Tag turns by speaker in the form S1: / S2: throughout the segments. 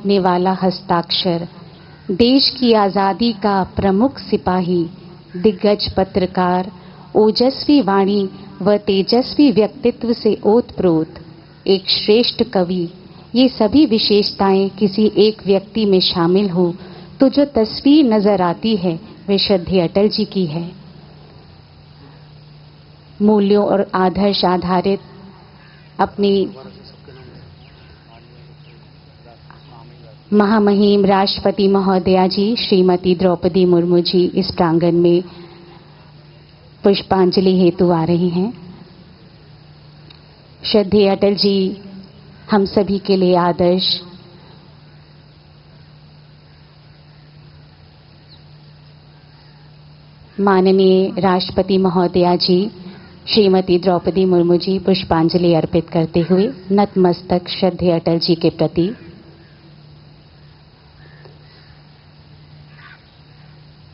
S1: लिखने वाला हस्ताक्षर, देश की आज़ादी का प्रमुख सिपाही, दिग्गज पत्रकार, ओजस्वी वाणी व तेजस्वी व्यक्तित्व से ओतप्रोत एक श्रेष्ठ कवि, ये सभी विशेषताएं किसी एक व्यक्ति में शामिल हो तो जो तस्वीर नजर आती है वह श्रद्धेय अटल जी की है। मूल्यों और आदर्श आधारित अपनी महामहिम राष्ट्रपति महोदया जी श्रीमती द्रौपदी मुर्मू जी इस प्रांगण में पुष्पांजलि हेतु आ रही हैं। श्रद्धेय अटल जी हम सभी के लिए आदर्श, माननीय राष्ट्रपति महोदया जी श्रीमती द्रौपदी मुर्मू जी पुष्पांजलि अर्पित करते हुए नतमस्तक श्रद्धेय अटल जी के प्रति।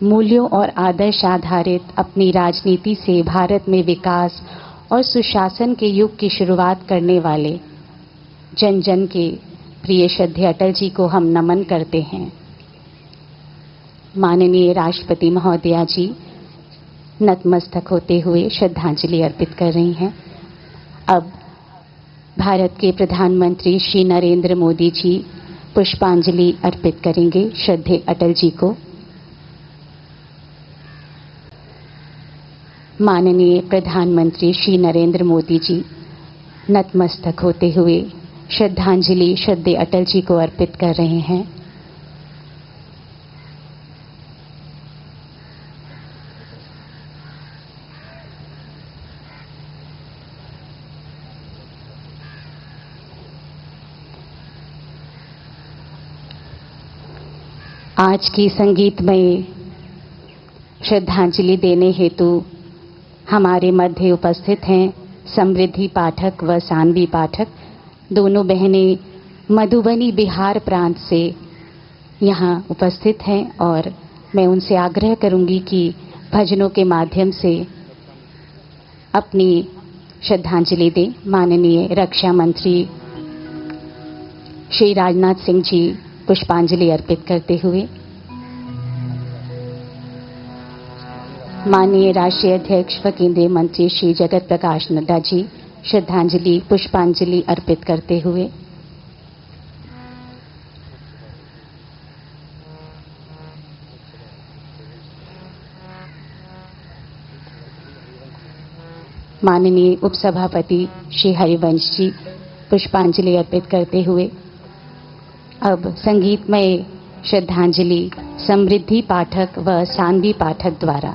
S1: मूल्यों और आदर्श आधारित अपनी राजनीति से भारत में विकास और सुशासन के युग की शुरुआत करने वाले जन जन के प्रिय श्रद्धेय अटल जी को हम नमन करते हैं। माननीय राष्ट्रपति महोदया जी नतमस्तक होते हुए श्रद्धांजलि अर्पित कर रही हैं। अब भारत के प्रधानमंत्री श्री नरेंद्र मोदी जी पुष्पांजलि अर्पित करेंगे श्रद्धेय अटल जी को। माननीय प्रधानमंत्री श्री नरेंद्र मोदी जी नतमस्तक होते हुए श्रद्धांजलि श्रद्धेय अटल जी को अर्पित कर रहे हैं। आज की संगीतमय श्रद्धांजलि देने हेतु हमारे मध्य उपस्थित हैं समृद्धि पाठक व सानवी पाठक, दोनों बहनें मधुबनी बिहार प्रांत से यहाँ उपस्थित हैं और मैं उनसे आग्रह करूंगी कि भजनों के माध्यम से अपनी श्रद्धांजलि दें। माननीय रक्षा मंत्री श्री राजनाथ सिंह जी पुष्पांजलि अर्पित करते हुए, माननीय राष्ट्रीय अध्यक्ष व केंद्रीय मंत्री श्री जगत प्रकाश नड्डा जी श्रद्धांजलि पुष्पांजलि अर्पित करते हुए, माननीय उपसभापति श्री हरिवंश जी पुष्पांजलि अर्पित करते हुए, अब संगीतमय श्रद्धांजलि समृद्धि पाठक व सानवी पाठक द्वारा।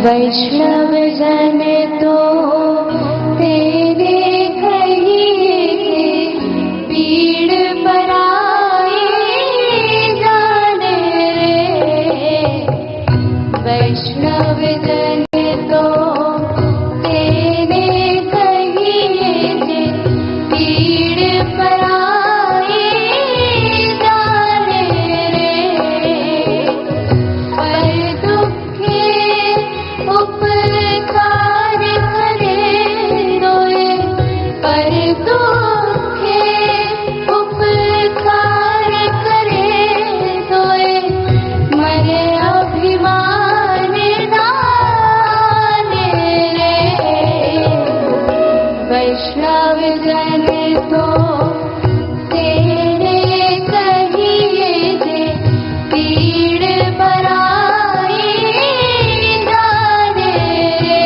S2: वैष्णव जन तो तेरे कहिए पीड़ पराए जाने रे। वैष्णव जन तो तेरे कहिए पीड़ पराए जाने रे। पर दुखे उपकार करे दोए, पर दुखे उपकार करे दोए, मरे अभिमान दाने रे। वैष्णव जन तो तेरे कहिए जे पीड़ पराए जाने रे।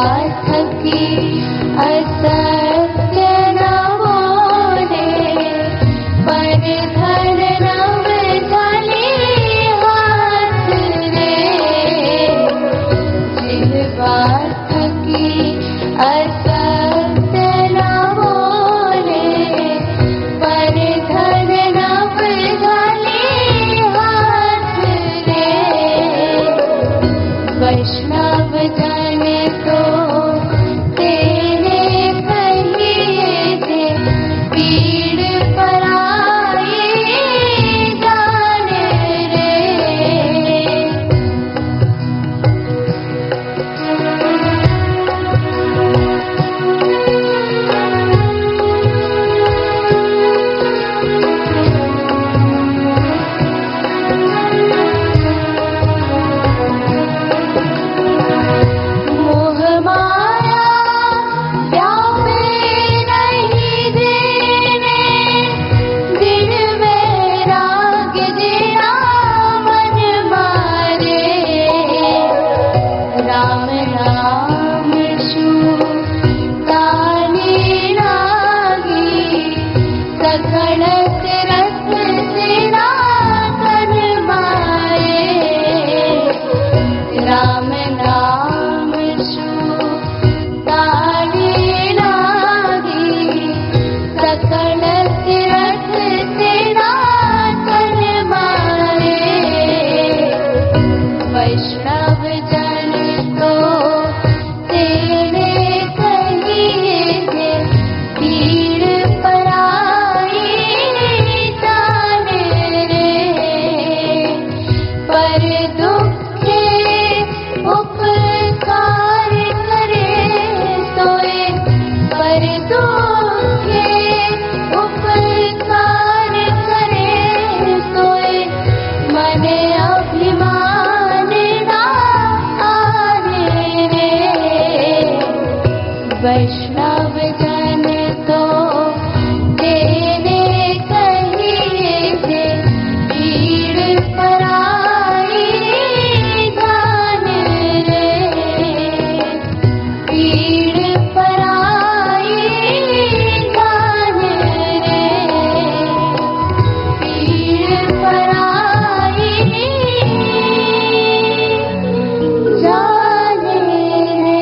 S2: बात की असत्य न बोले, पर धन नव धनी हाथ रे। जिस बात की असत्य न बोले, पर धन नव धनी हाथ रे। वैष्णव जन को तेरे कहिए थे, पीड़ पराई जाने रे। मोह माया व्यापे नहीं देने, दिल में राग दिया मन मारे। राम नाम शू तानी लागी, सखड़त रस सिरा तन मारे। राम नाम शू तानी लागी, सखड़त रस सिरा तन मारे। वैष्णव जन को तेरे कहिए थे, पीड़ पराई जाने रे। पर दुखे उपकार करे सोए, पर दुखे उपकार करे सोए, मने अभिमान ना आने रे। वैष्णव जन को तेरे कहिए थे, पीड़ पराई जाने रे। पीड़ पराई जाने रे। पीड़ पराई जाने रे।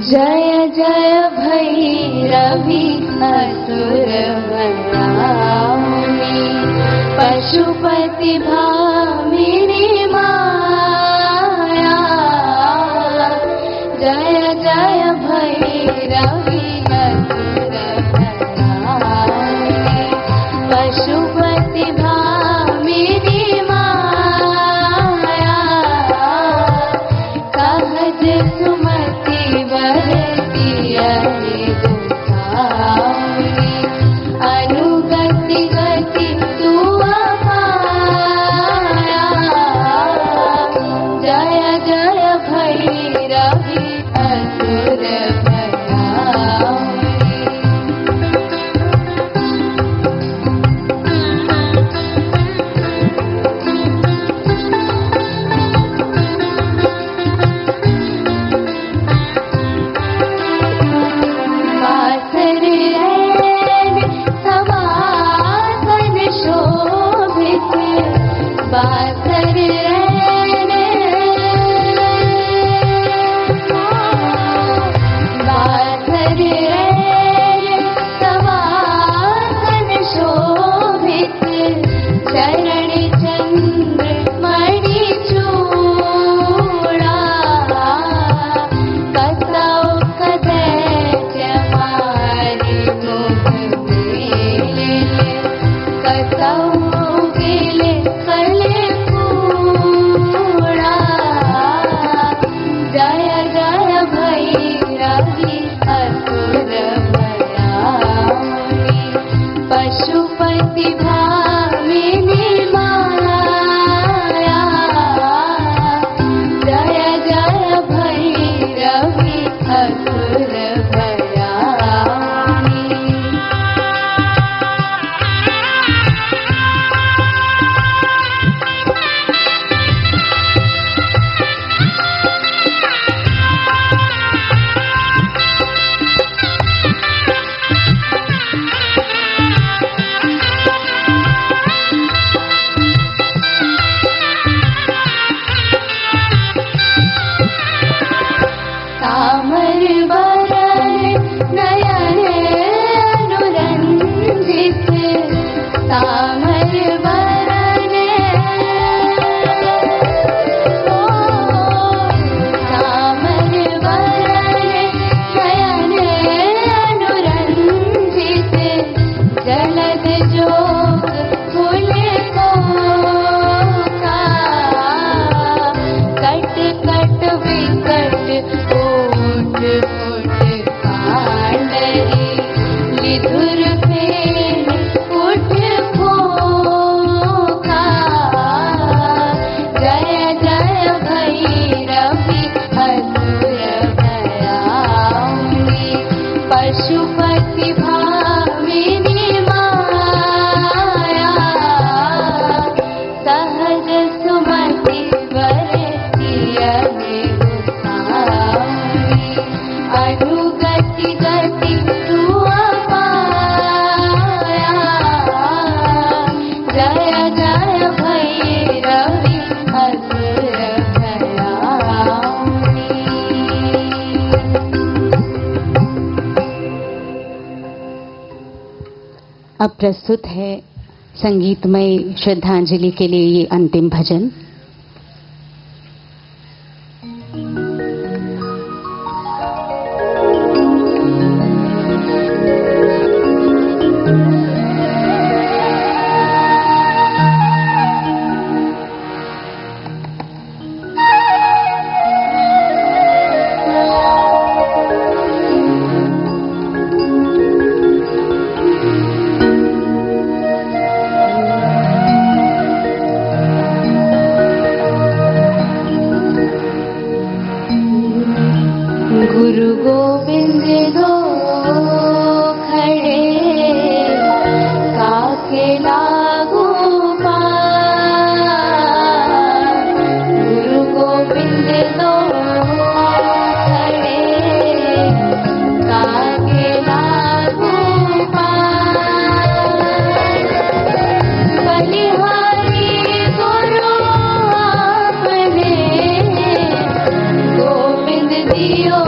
S2: जय जय भैरवी असुर भयामिनी, पशुपति भामिनी माया। जय जय भैरवी असुर भयामिनी, पशुपति भामिनी माया। कहज सुमति बरती अहि दुखाई, अनुगति गति तू अपाया। जय जय भैरवी असुर भयामिनी,
S1: अब प्रस्तुत है संगीतमय श्रद्धांजलि के लिए ये अंतिम भजन।
S2: गुरु गोविंद दो खड़े काके लागू पार। गुरु गोविंद दो खड़े काके लागू पार। बलिहारी गुरु आपने गोविंद दियो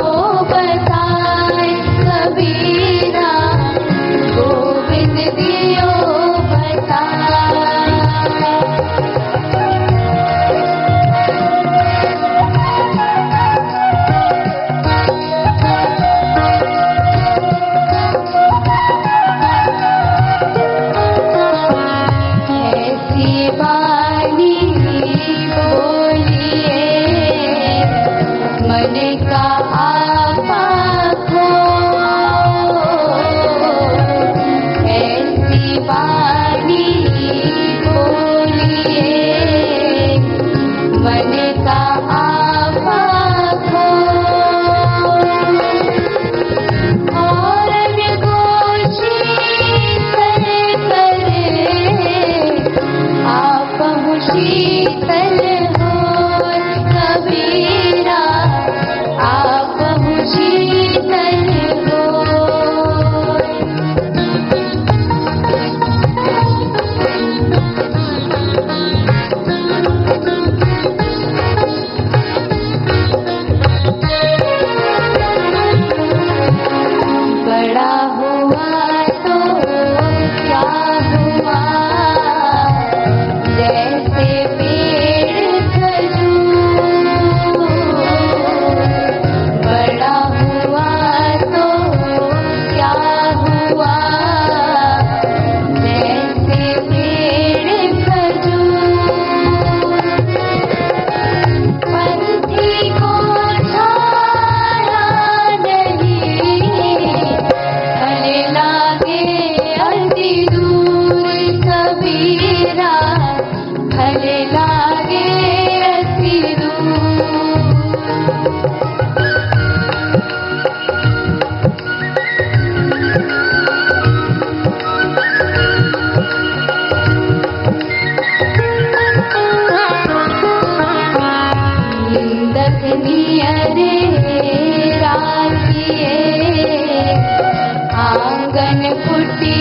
S2: आंगन फुटी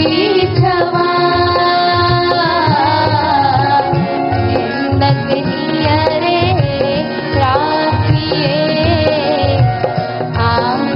S2: छवा रे राखिए आंगन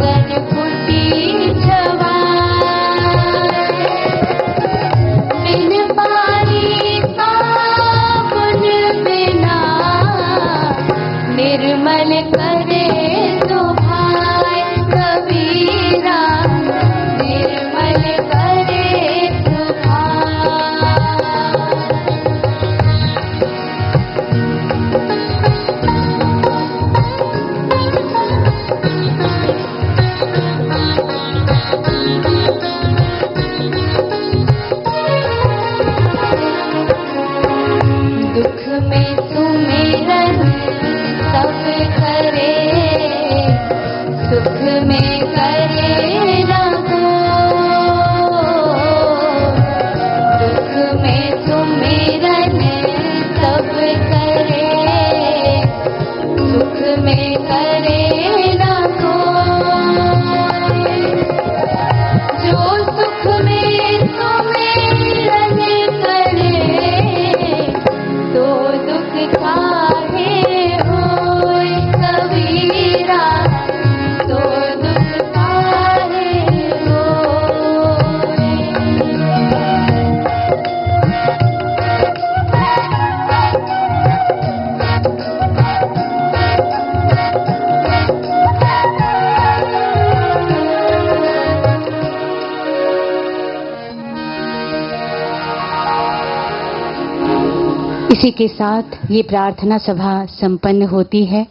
S1: इसी के साथ ये प्रार्थना सभा संपन्न होती है।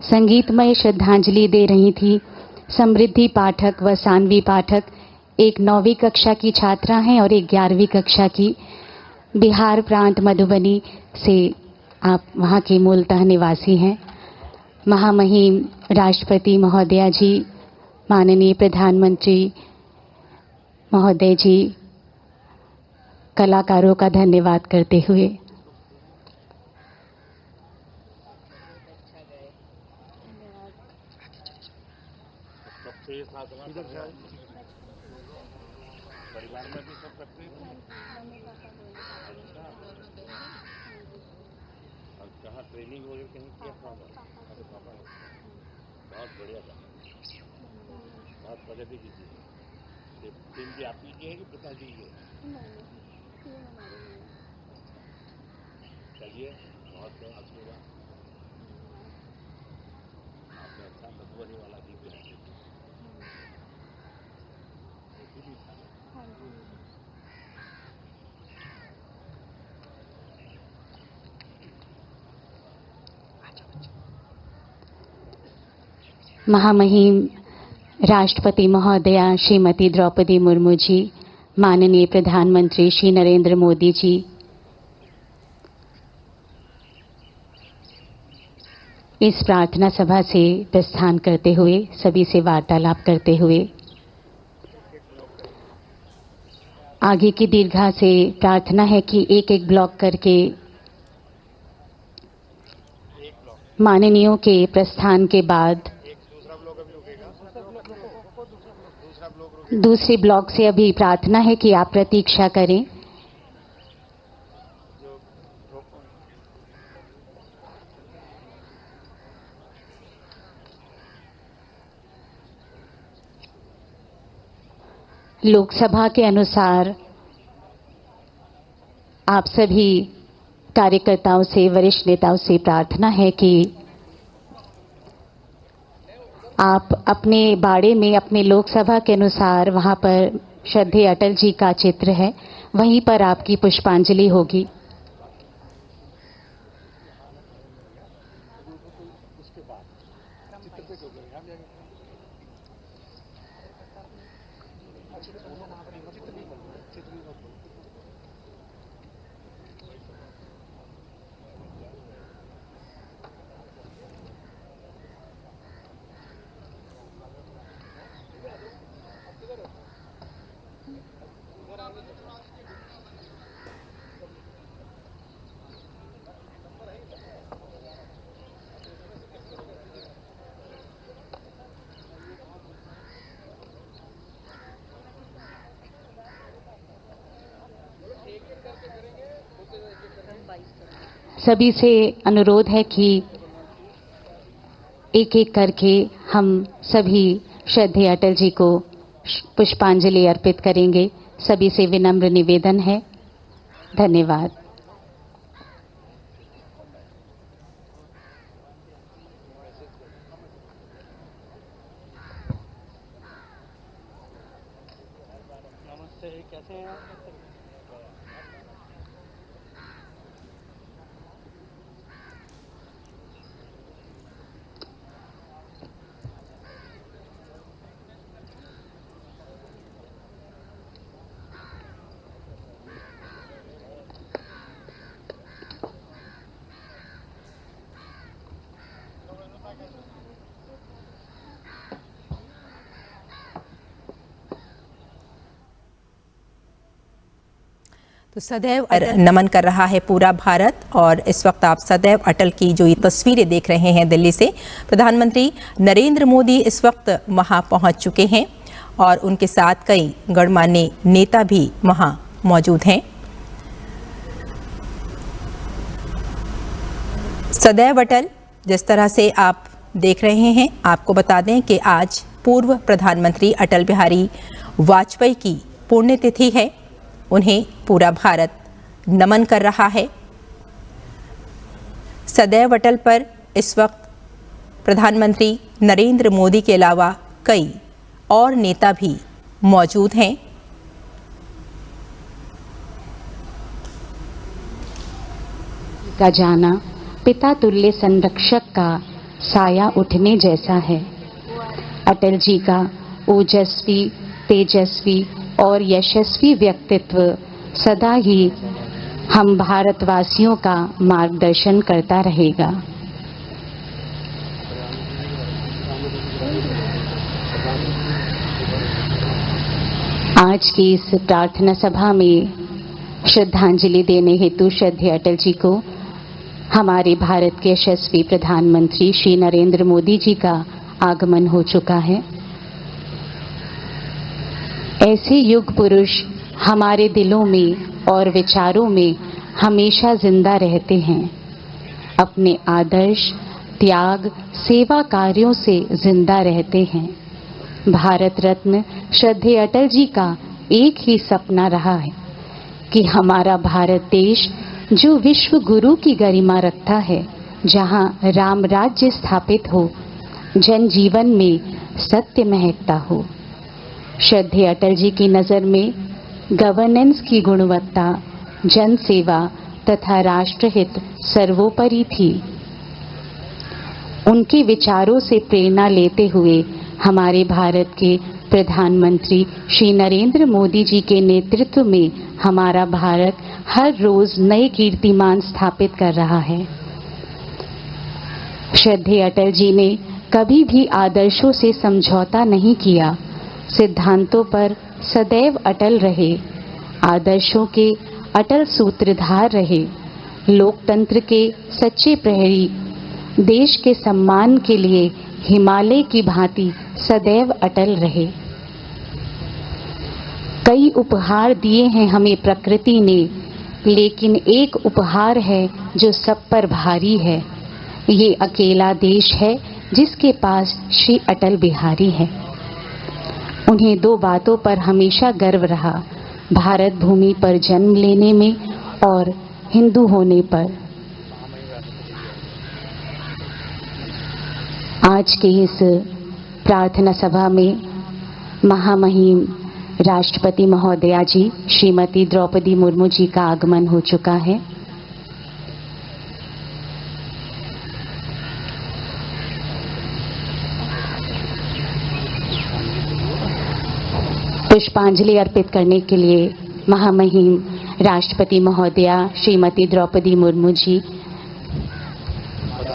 S1: संगीतमय श्रद्धांजलि दे रही थी समृद्धि पाठक व सानवी पाठक, एक 9वीं कक्षा की छात्रा हैं और एक 11वीं कक्षा की। बिहार प्रांत मधुबनी से आप वहाँ के मूलतः निवासी हैं। महामहिम राष्ट्रपति महोदया जी, माननीय प्रधानमंत्री महोदय जी, कलाकारों का धन्यवाद करते हुए
S3: परिवार में भी सब करते हैं। और कहाँ ट्रेनिंग वगैरह कहीं किया था? अरे पापा बहुत बढ़िया था, बहुत प्रगति की थी। टीम भी आपकी की है कि पिताजी की है? चलिए, बहुत बहुत आशीर्वाद। आपने अच्छा मधुबनी वाला जी भी है।
S1: महामहिम राष्ट्रपति महोदया श्रीमती द्रौपदी मुर्मू जी, माननीय प्रधानमंत्री श्री नरेंद्र मोदी जी, इस प्रार्थना सभा से प्रस्थान करते हुए सभी से वार्तालाप करते हुए आगे की दीर्घा से प्रार्थना है कि एक एक ब्लॉक करके माननीयों के प्रस्थान के बाद दूसरे ब्लॉक से अभी प्रार्थना है कि आप प्रतीक्षा करें। लोकसभा के अनुसार आप सभी कार्यकर्ताओं से, वरिष्ठ नेताओं से प्रार्थना है कि आप अपने बाड़े में, अपने लोकसभा के अनुसार वहां पर श्रद्धेय अटल जी का चित्र है, वहीं पर आपकी पुष्पांजलि होगी। सभी से अनुरोध है कि एक एक करके हम सभी श्रद्धेय अटल जी को पुष्पांजलि अर्पित करेंगे। सभी से विनम्र निवेदन है। धन्यवाद।
S3: नमस्ते, कैसे हैं आप?
S4: तो सदैव नमन कर रहा है पूरा भारत। और इस वक्त आप सदैव अटल की जो ये तस्वीरें देख रहे हैं दिल्ली से, प्रधानमंत्री नरेंद्र मोदी इस वक्त वहां पहुंच चुके हैं और उनके साथ कई गणमान्य नेता भी वहां मौजूद हैं। सदैव अटल जिस तरह से आप देख रहे हैं, आपको बता दें कि आज पूर्व प्रधानमंत्री अटल बिहारी वाजपेयी की पुण्यतिथि है। उन्हें पूरा भारत नमन कर रहा है। सदैव अटल पर इस वक्त प्रधानमंत्री नरेंद्र मोदी के अलावा कई और नेता भी मौजूद हैं।
S1: का जाना पिता तुल्य संरक्षक का साया उठने जैसा है। अटल जी का ओजस्वी, तेजस्वी और यशस्वी व्यक्तित्व सदा ही हम भारतवासियों का मार्गदर्शन करता रहेगा। आज की इस प्रार्थना सभा में श्रद्धांजलि देने हेतु श्रद्धेय अटल जी को हमारे भारत के यशस्वी प्रधानमंत्री श्री नरेंद्र मोदी जी का आगमन हो चुका है। ऐसे युग पुरुष हमारे दिलों में और विचारों में हमेशा जिंदा रहते हैं। अपने आदर्श, त्याग, सेवा कार्यों से जिंदा रहते हैं। भारत रत्न श्रद्धेय अटल जी का एक ही सपना रहा है कि हमारा भारत देश जो विश्व गुरु की गरिमा रखता है, जहां राम राज्य स्थापित हो, जन जीवन में सत्य महकता हो। श्रद्धेय अटल जी की नज़र में गवर्नेंस की गुणवत्ता, जन सेवा तथा राष्ट्रहित सर्वोपरि थी। उनके विचारों से प्रेरणा लेते हुए हमारे भारत के प्रधानमंत्री श्री नरेंद्र मोदी जी के नेतृत्व में हमारा भारत हर रोज नए कीर्तिमान स्थापित कर रहा है। श्रद्धेय अटल जी ने कभी भी आदर्शों से समझौता नहीं किया, सिद्धांतों पर सदैव अटल रहे, आदर्शों के अटल सूत्रधार रहे, लोकतंत्र के सच्चे प्रहरी, देश के सम्मान के लिए हिमालय की भांति सदैव अटल रहे। कई उपहार दिए हैं हमें प्रकृति ने, लेकिन एक उपहार है जो सब पर भारी है। ये अकेला देश है जिसके पास श्री अटल बिहारी है। उन्हें दो बातों पर हमेशा गर्व रहा, भारत भूमि पर जन्म लेने में और हिंदू होने पर। आज के इस प्रार्थना सभा में महामहिम राष्ट्रपति महोदया जी श्रीमती द्रौपदी मुर्मू जी का आगमन हो चुका है। पुष्पांजलि अर्पित करने के लिए महामहिम राष्ट्रपति महोदया श्रीमती द्रौपदी मुर्मू जी,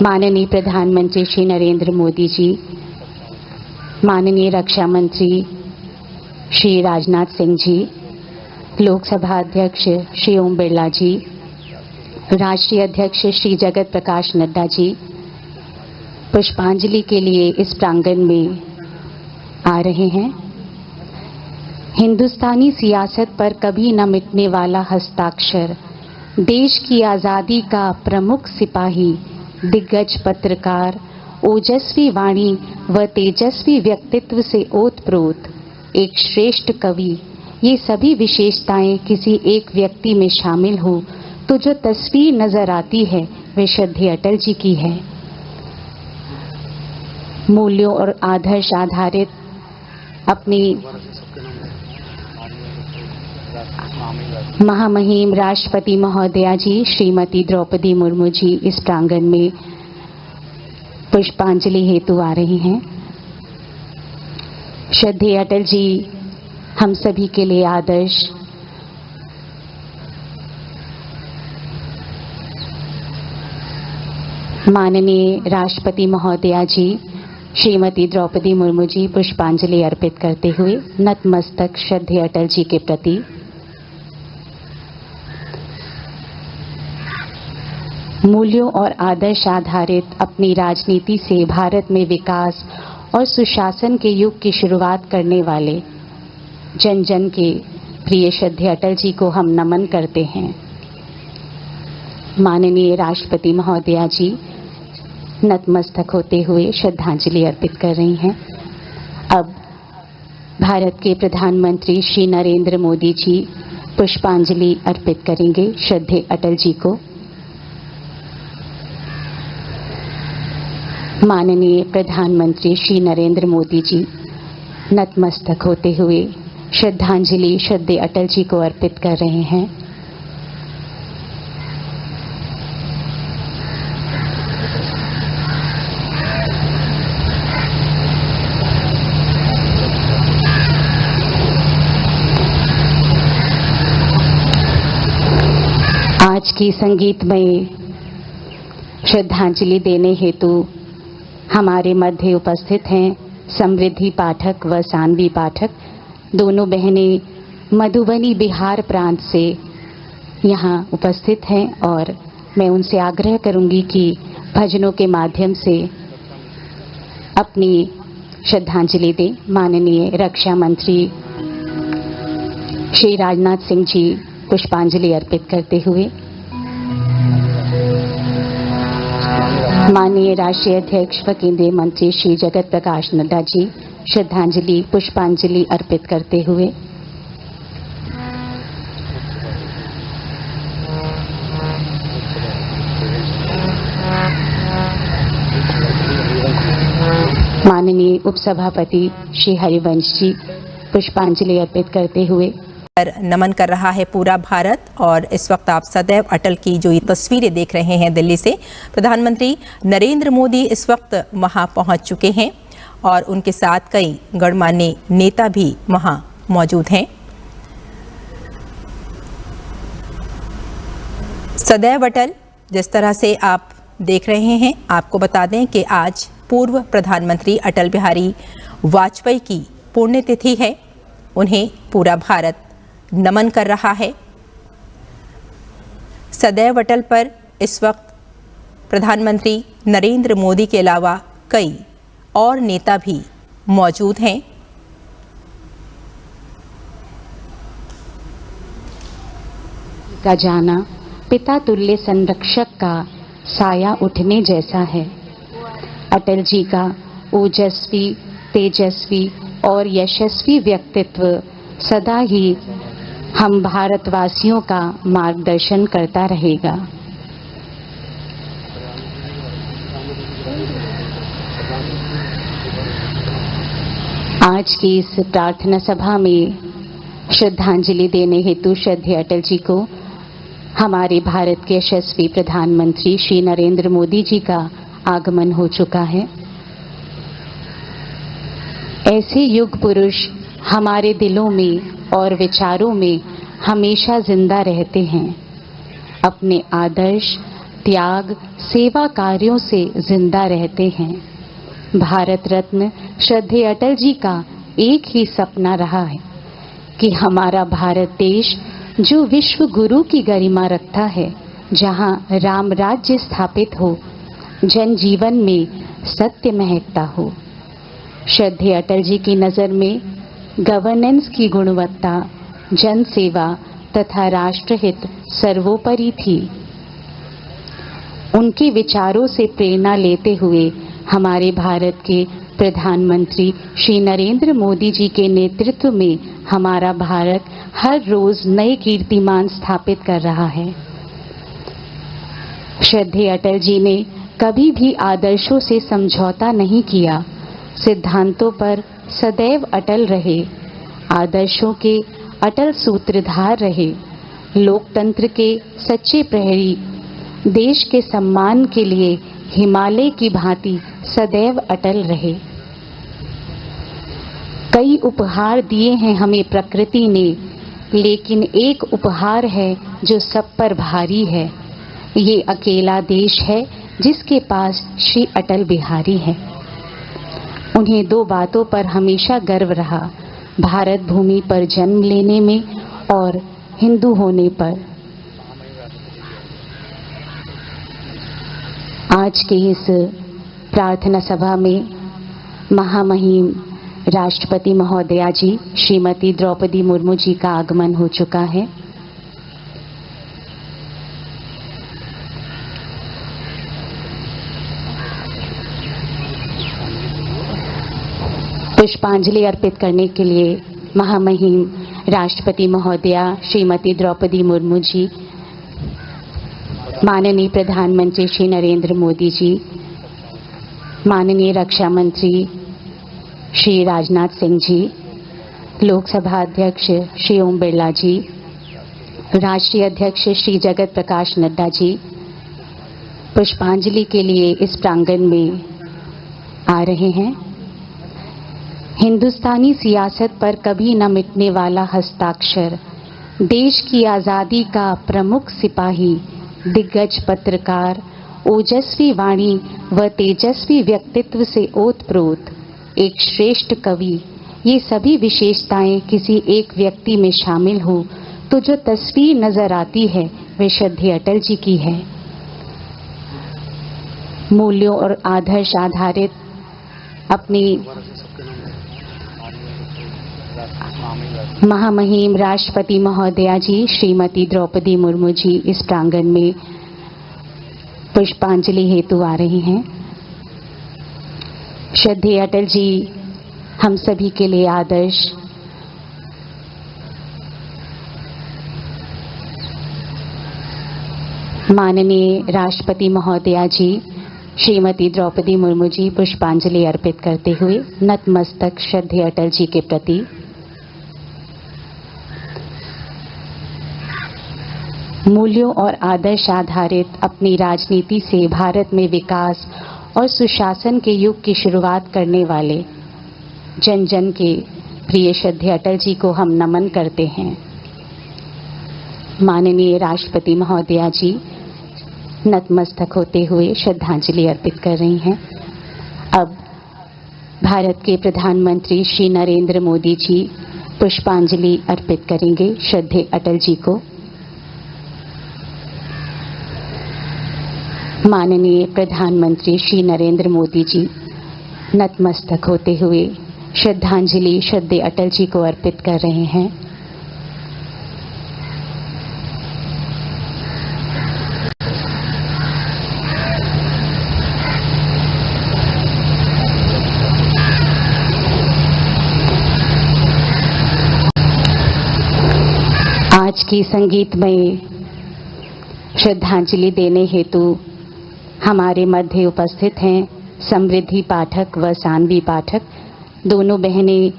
S1: माननीय प्रधानमंत्री श्री नरेंद्र मोदी जी, माननीय रक्षा मंत्री श्री राजनाथ सिंह जी, लोकसभा अध्यक्ष श्री ओम बिरला जी, राष्ट्रीय अध्यक्ष श्री जगत प्रकाश नड्डा जी पुष्पांजलि के लिए इस प्रांगण में आ रहे हैं। हिंदुस्तानी सियासत पर कभी न मिटने वाला हस्ताक्षर, देश की आज़ादी का प्रमुख सिपाही, दिग्गज पत्रकार, ओजस्वी वाणी व तेजस्वी व्यक्तित्व से ओतप्रोत एक श्रेष्ठ कवि, ये सभी विशेषताएं किसी एक व्यक्ति में शामिल हो तो जो तस्वीर नजर आती है वे श्रद्धेय अटल जी की है। मूल्यों और आदर्श आधारित अपनी महामहिम राष्ट्रपति महोदया जी श्रीमती द्रौपदी मुर्मू जी इस प्रांगण में पुष्पांजलि हेतु आ रही हैं। श्रद्धेय अटल जी हम सभी के लिए आदर्श, माननीय राष्ट्रपति महोदया जी श्रीमती द्रौपदी मुर्मू जी पुष्पांजलि अर्पित करते हुए नतमस्तक श्रद्धेय अटल जी के प्रति। मूल्यों और आदर्श आधारित अपनी राजनीति से भारत में विकास और सुशासन के युग की शुरुआत करने वाले जन जन के प्रिय श्रद्धेय अटल जी को हम नमन करते हैं। माननीय राष्ट्रपति महोदया जी नतमस्तक होते हुए श्रद्धांजलि अर्पित कर रही हैं। अब भारत के प्रधानमंत्री श्री नरेंद्र मोदी जी पुष्पांजलि अर्पित करेंगे श्रद्धेय अटल जी को। माननीय प्रधानमंत्री श्री नरेंद्र मोदी जी नतमस्तक होते हुए श्रद्धांजलि श्रद्धेय अटल जी को अर्पित कर रहे हैं। की संगीतमय श्रद्धांजलि देने हेतु हमारे मध्य उपस्थित हैं समृद्धि पाठक व सानवी पाठक, दोनों बहनें मधुबनी बिहार प्रांत से यहाँ उपस्थित हैं और मैं उनसे आग्रह करूंगी कि भजनों के माध्यम से अपनी श्रद्धांजलि दें। माननीय रक्षा मंत्री श्री राजनाथ सिंह जी पुष्पांजलि अर्पित करते हुए, माननीय राष्ट्रीय अध्यक्ष व केंद्रीय मंत्री श्री जगत प्रकाश नड्डा जी श्रद्धांजलि पुष्पांजलि अर्पित करते हुए, माननीय उपसभापति श्री हरिवंश जी पुष्पांजलि अर्पित करते हुए
S4: नमन कर रहा है पूरा भारत। और इस वक्त आप सदैव अटल की जो ये तस्वीरें देख रहे हैं दिल्ली से, प्रधानमंत्री नरेंद्र मोदी इस वक्त वहां पहुंच चुके हैं और उनके साथ कई गणमान्य नेता भी वहां मौजूद हैं। सदैव अटल जिस तरह से आप देख रहे हैं, आपको बता दें कि आज पूर्व प्रधानमंत्री अटल बिहारी वाजपेयी की पुण्यतिथि है। उन्हें पूरा भारत नमन कर रहा है। सदैव अटल पर इस वक्त प्रधानमंत्री नरेंद्र मोदी के अलावा कई और नेता भी मौजूद हैं।
S1: का जाना पिता तुल्य संरक्षक का साया उठने जैसा है। अटल जी का ओजस्वी, तेजस्वी और यशस्वी व्यक्तित्व सदा ही हम भारतवासियों का मार्गदर्शन करता रहेगा। आज की इस प्रार्थना सभा में श्रद्धांजलि देने हेतु श्रद्धेय अटल जी को हमारे भारत के यशस्वी प्रधानमंत्री श्री नरेंद्र मोदी जी का आगमन हो चुका है। ऐसे युग पुरुष हमारे दिलों में और विचारों में हमेशा जिंदा रहते हैं। अपने आदर्श, त्याग, सेवा कार्यों से जिंदा रहते हैं। भारत रत्न श्रद्धेय अटल जी का एक ही सपना रहा है कि हमारा भारत देश जो विश्व गुरु की गरिमा रखता है, जहां राम राज्य स्थापित हो, जन जीवन में सत्य महकता हो। श्रद्धेय अटल जी की नज़र में गवर्नेंस की गुणवत्ता, जन सेवा तथा राष्ट्रहित सर्वोपरि थी। उनके विचारों से प्रेरणा लेते हुए हमारे भारत के प्रधानमंत्री श्री नरेंद्र मोदी जी के नेतृत्व में हमारा भारत हर रोज नए कीर्तिमान स्थापित कर रहा है। श्रद्धेय अटल जी ने कभी भी आदर्शों से समझौता नहीं किया, सिद्धांतों पर सदैव अटल रहे, आदर्शों के अटल सूत्रधार रहे, लोकतंत्र के सच्चे प्रहरी, देश के सम्मान के लिए हिमालय की भांति सदैव अटल रहे। कई उपहार दिए हैं हमें प्रकृति ने, लेकिन एक उपहार है जो सब पर भारी है। ये अकेला देश है जिसके पास श्री अटल बिहारी है। उन्हें दो बातों पर हमेशा गर्व रहा, भारत भूमि पर जन्म लेने में और हिंदू होने पर। आज के इस प्रार्थना सभा में महामहिम राष्ट्रपति महोदया जी श्रीमती द्रौपदी मुर्मू जी का आगमन हो चुका है। पुष्पांजलि अर्पित करने के लिए महामहिम राष्ट्रपति महोदया श्रीमती द्रौपदी मुर्मू जी, माननीय प्रधानमंत्री श्री नरेंद्र मोदी जी, माननीय रक्षा मंत्री श्री राजनाथ सिंह जी, लोकसभा अध्यक्ष श्री ओम बिरला जी, राष्ट्रीय अध्यक्ष श्री जगत प्रकाश नड्डा जी पुष्पांजलि के लिए इस प्रांगण में आ रहे हैं। हिंदुस्तानी सियासत पर कभी न मिटने वाला हस्ताक्षर, देश की आज़ादी का प्रमुख सिपाही, दिग्गज पत्रकार, ओजस्वी वाणी व तेजस्वी व्यक्तित्व से ओतप्रोत एक श्रेष्ठ कवि, ये सभी विशेषताएं किसी एक व्यक्ति में शामिल हो तो जो तस्वीर नजर आती है वे श्रद्धेय अटल जी की है। मूल्यों और आदर्श आधारित अपनी महामहिम राष्ट्रपति महोदया जी श्रीमती द्रौपदी मुर्मू जी इस प्रांगण में पुष्पांजलि हेतु आ रही हैं। श्रद्धेय अटल जी हम सभी के लिए आदर्श, माननीय राष्ट्रपति महोदया जी श्रीमती द्रौपदी मुर्मू जी पुष्पांजलि अर्पित करते हुए नतमस्तक श्रद्धेय अटल जी के प्रति। मूल्यों और आदर्श आधारित अपनी राजनीति से भारत में विकास और सुशासन के युग की शुरुआत करने वाले जन जन के प्रिय श्रद्धेय अटल जी को हम नमन करते हैं। माननीय राष्ट्रपति महोदया जी नतमस्तक होते हुए श्रद्धांजलि अर्पित कर रही हैं। अब भारत के प्रधानमंत्री श्री नरेंद्र मोदी जी पुष्पांजलि अर्पित करेंगे श्रद्धेय अटल जी को। माननीय प्रधानमंत्री श्री नरेंद्र मोदी जी नतमस्तक होते हुए श्रद्धांजलि श्रद्धेय अटल जी को अर्पित कर रहे हैं। आज की संगीतमय श्रद्धांजलि देने हेतु हमारे मध्य उपस्थित हैं समृद्धि पाठक व सानवी पाठक, दोनों बहनें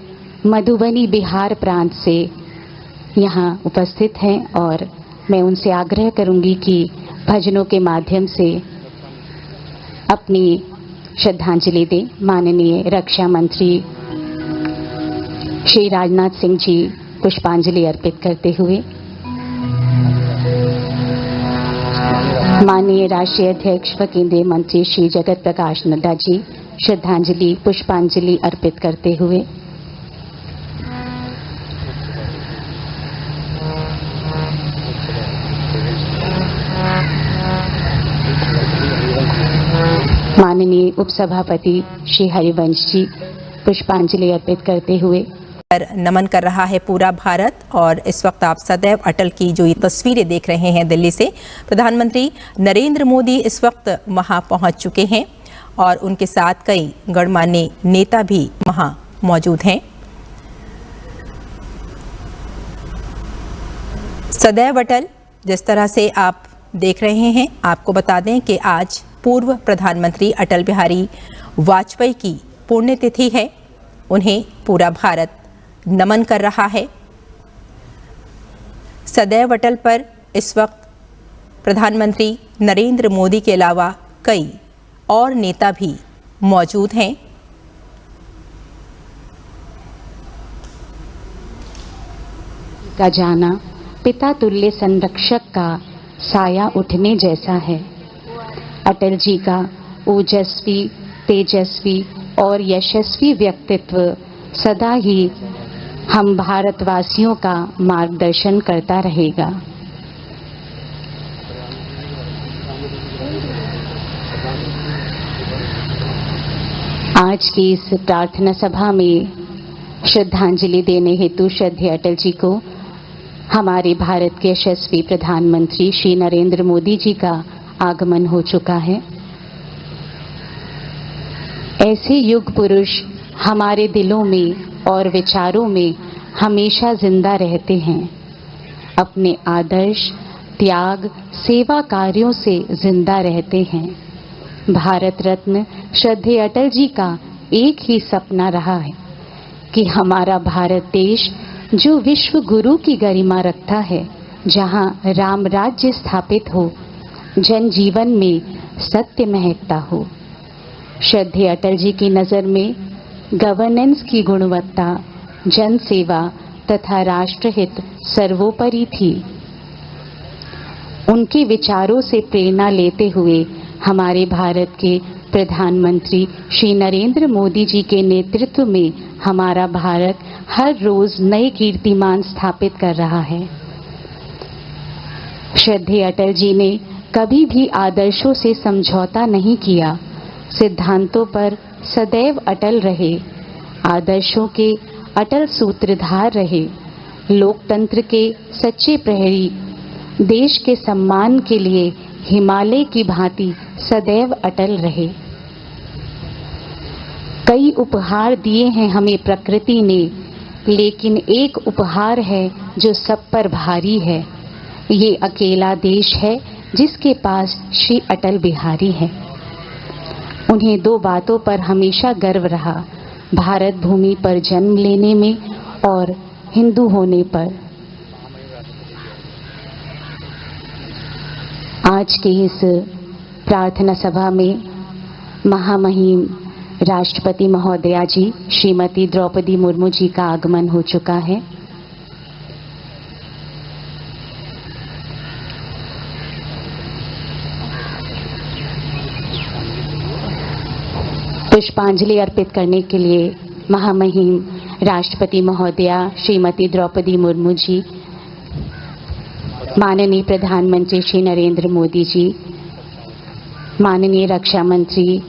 S1: मधुबनी बिहार प्रांत से यहाँ उपस्थित हैं और मैं उनसे आग्रह करूंगी कि भजनों के माध्यम से अपनी श्रद्धांजलि दें। माननीय रक्षा मंत्री श्री राजनाथ सिंह जी पुष्पांजलि अर्पित करते हुए, माननीय राष्ट्रीय अध्यक्ष व केंद्रीय मंत्री श्री जगत प्रकाश नड्डा जी श्रद्धांजलि पुष्पांजलि अर्पित करते हुए, माननीय उपसभापति श्री हरिवंश जी पुष्पांजलि अर्पित करते हुए
S4: नमन कर रहा है पूरा भारत। और इस वक्त आप सदैव अटल की जो ये तस्वीरें देख रहे हैं दिल्ली से, प्रधानमंत्री नरेंद्र मोदी इस वक्त वहां पहुंच चुके हैं और उनके साथ कई गणमान्य नेता भी वहां मौजूद हैं। सदैव अटल जिस तरह से आप देख रहे हैं, आपको बता दें कि आज पूर्व प्रधानमंत्री अटल बिहारी वाजपेयी की पुण्यतिथि है। उन्हें पूरा भारत नमन कर रहा है। सदैव अटल पर इस वक्त प्रधानमंत्री नरेंद्र मोदी के अलावा कई और नेता भी मौजूद हैं।
S1: का जाना पिता तुल्य संरक्षक का साया उठने जैसा है। अटल जी का ओजस्वी, तेजस्वी और यशस्वी व्यक्तित्व सदा ही हम भारतवासियों का मार्गदर्शन करता रहेगा। आज की इस प्रार्थना सभा में श्रद्धांजलि देने हेतु श्रद्धेय अटल जी को हमारे भारत के यशस्वी प्रधानमंत्री श्री नरेंद्र मोदी जी का आगमन हो चुका है। ऐसे युग पुरुष हमारे दिलों में और विचारों में हमेशा जिंदा रहते हैं। अपने आदर्श, त्याग, सेवा कार्यों से जिंदा रहते हैं। भारत रत्न श्रद्धेय अटल जी का एक ही सपना रहा है कि हमारा भारत देश जो विश्व गुरु की गरिमा रखता है, जहां राम राज्य स्थापित हो, जन जीवन में सत्य महकता हो। श्रद्धेय अटल जी की नज़र में गवर्नेंस की गुणवत्ता, जन सेवा तथा राष्ट्रहित सर्वोपरि थी। उनके विचारों से प्रेरणा लेते हुए हमारे भारत के प्रधानमंत्री श्री नरेंद्र मोदी जी के नेतृत्व में हमारा भारत हर रोज नए कीर्तिमान स्थापित कर रहा है। श्रद्धेय अटल जी ने कभी भी आदर्शों से समझौता नहीं किया, सिद्धांतों पर सदैव अटल रहे, आदर्शों के अटल सूत्रधार रहे, लोकतंत्र के सच्चे प्रहरी, देश के सम्मान के लिए हिमालय की भांति सदैव अटल रहे। कई उपहार दिए हैं हमें प्रकृति ने, लेकिन एक उपहार है जो सब पर भारी है। ये अकेला देश है जिसके पास श्री अटल बिहारी है। उन्हें दो बातों पर हमेशा गर्व रहा, भारत भूमि पर जन्म लेने में और हिंदू होने पर। आज की इस प्रार्थना सभा में महामहिम राष्ट्रपति महोदया जी श्रीमती द्रौपदी मुर्मू जी का आगमन हो चुका है। पुष्पांजलि अर्पित करने के लिए महामहिम राष्ट्रपति महोदया श्रीमती द्रौपदी मुर्मू जी, माननीय प्रधानमंत्री श्री नरेंद्र मोदी जी, माननीय रक्षा मंत्री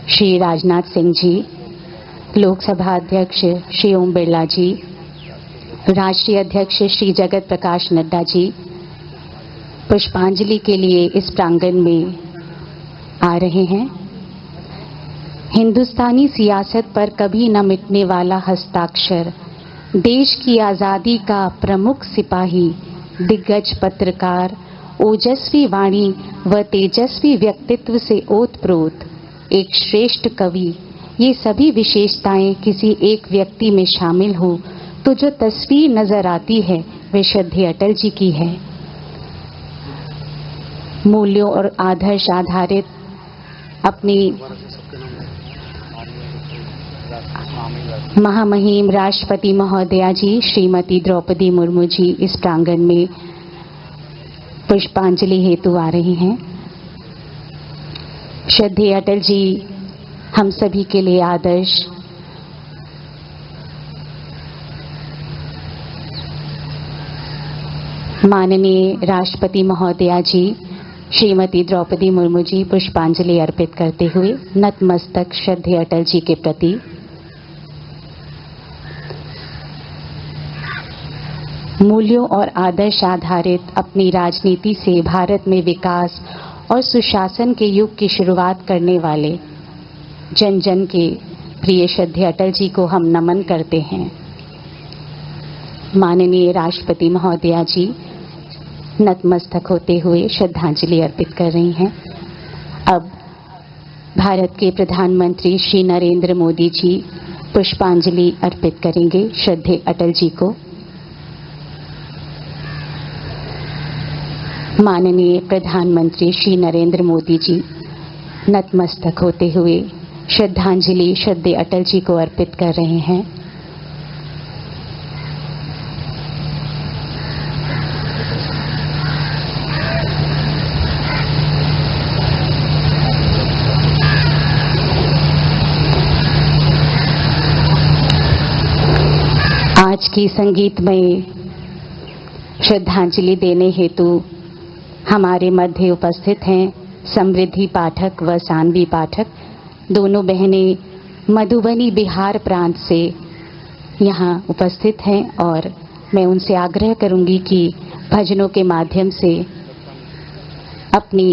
S1: श्री राजनाथ सिंह जी, लोकसभा अध्यक्ष श्री ओम बिरला जी, राष्ट्रीय अध्यक्ष श्री जगत प्रकाश नड्डा जी पुष्पांजलि के लिए इस प्रांगण में आ रहे हैं। हिंदुस्तानी सियासत पर कभी न मिटने वाला हस्ताक्षर, देश की आज़ादी का प्रमुख सिपाही, दिग्गज पत्रकार, ओजस्वी वाणी व तेजस्वी व्यक्तित्व से ओतप्रोत एक श्रेष्ठ कवि, ये सभी विशेषताएं किसी एक व्यक्ति में शामिल हो तो जो तस्वीर नजर आती है वे श्रद्धेय अटल जी की है। मूल्यों और आदर्श आधारित अपनी महामहिम राष्ट्रपति महोदया जी श्रीमती द्रौपदी मुर्मू जी इस प्रांगण में पुष्पांजलि हेतु आ रही हैं। श्रद्धेय अटल जी हम सभी के लिए आदर्श, माननीय राष्ट्रपति महोदया जी श्रीमती द्रौपदी मुर्मू जी पुष्पांजलि अर्पित करते हुए नतमस्तक श्रद्धेय अटल जी के प्रति। मूल्यों और आदर्श आधारित अपनी राजनीति से भारत में विकास और सुशासन के युग की शुरुआत करने वाले जन जन के प्रिय श्रद्धेय अटल जी को हम नमन करते हैं। माननीय राष्ट्रपति महोदया जी नतमस्तक होते हुए श्रद्धांजलि अर्पित कर रही हैं। अब भारत के प्रधानमंत्री श्री नरेंद्र मोदी जी पुष्पांजलि अर्पित करेंगे श्रद्धेय अटल जी को। माननीय प्रधानमंत्री श्री नरेंद्र मोदी जी नतमस्तक होते हुए श्रद्धांजलि श्रद्धेय अटल जी को अर्पित कर रहे हैं। आज की संगीतमय श्रद्धांजलि देने हेतु हमारे मध्य उपस्थित हैं समृद्धि पाठक व सानवी पाठक, दोनों बहनें मधुबनी बिहार प्रांत से यहाँ उपस्थित हैं और मैं उनसे आग्रह करूंगी कि भजनों के माध्यम से अपनी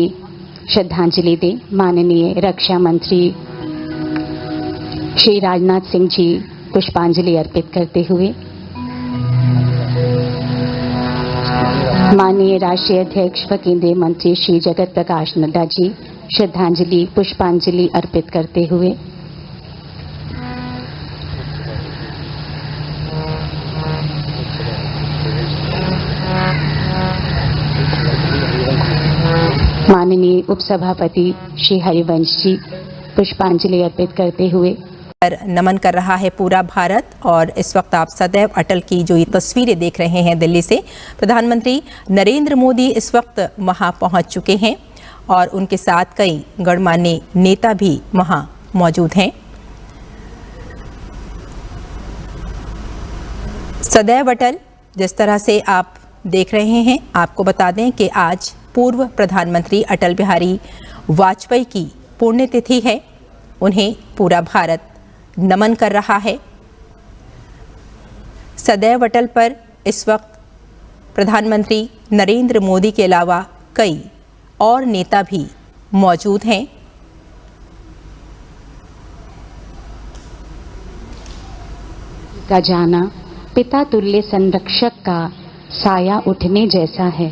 S1: श्रद्धांजलि दें। माननीय रक्षा मंत्री श्री राजनाथ सिंह जी पुष्पांजलि अर्पित करते हुए, माननीय राष्ट्रीय अध्यक्ष व केंद्रीय मंत्री श्री जगत प्रकाश नड्डा जी श्रद्धांजलि पुष्पांजलि अर्पित करते हुए, माननीय उपसभापति श्री हरिवंश जी पुष्पांजलि अर्पित करते हुए
S4: नमन कर रहा है पूरा भारत और इस वक्त आप सदैव अटल की जो ये तस्वीरें देख रहे हैं दिल्ली से, प्रधानमंत्री नरेंद्र मोदी इस वक्त वहां पहुंच चुके हैं और उनके साथ कई गणमान्य नेता भी वहां मौजूद हैं। सदैव अटल जिस तरह से आप देख रहे हैं, आपको बता दें कि आज पूर्व प्रधानमंत्री अटल बिहारी वाजपेयी की पुण्यतिथि है। उन्हें पूरा भारत नमन कर रहा है। सदैव अटल पर इस वक्त प्रधानमंत्री नरेंद्र मोदी के अलावा कई और नेता भी मौजूद हैं।
S1: का जाना पिता तुल्य संरक्षक का साया उठने जैसा है।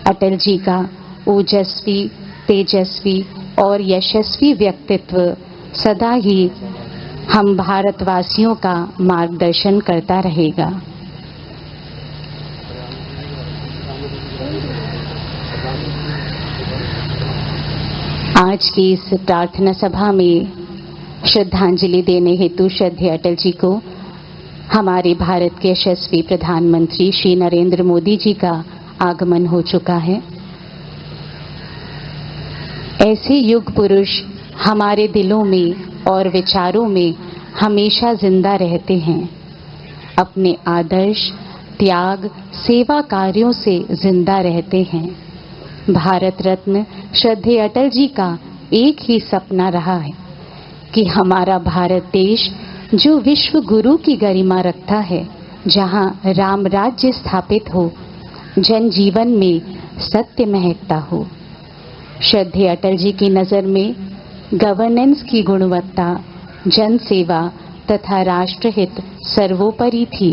S1: अटल जी का ओजस्वी, तेजस्वी और यशस्वी व्यक्तित्व सदा ही हम भारतवासियों का मार्गदर्शन करता रहेगा। आज की इस प्रार्थना सभा में श्रद्धांजलि देने हेतु श्रद्धेय अटल जी को हमारे भारत के यशस्वी प्रधानमंत्री श्री नरेंद्र मोदी जी का आगमन हो चुका है। ऐसे युग पुरुष हमारे दिलों में और विचारों में हमेशा जिंदा रहते हैं। अपने आदर्श, त्याग, सेवा कार्यों से जिंदा रहते हैं। भारत रत्न श्रद्धेय अटल जी का एक ही सपना रहा है कि हमारा भारत देश जो विश्व गुरु की गरिमा रखता है, जहां राम राज्य स्थापित हो, जन जीवन में सत्य महकता हो। श्रद्धेय अटल जी की नज़र में गवर्नेंस की गुणवत्ता, जन सेवा तथा राष्ट्रहित सर्वोपरि थी।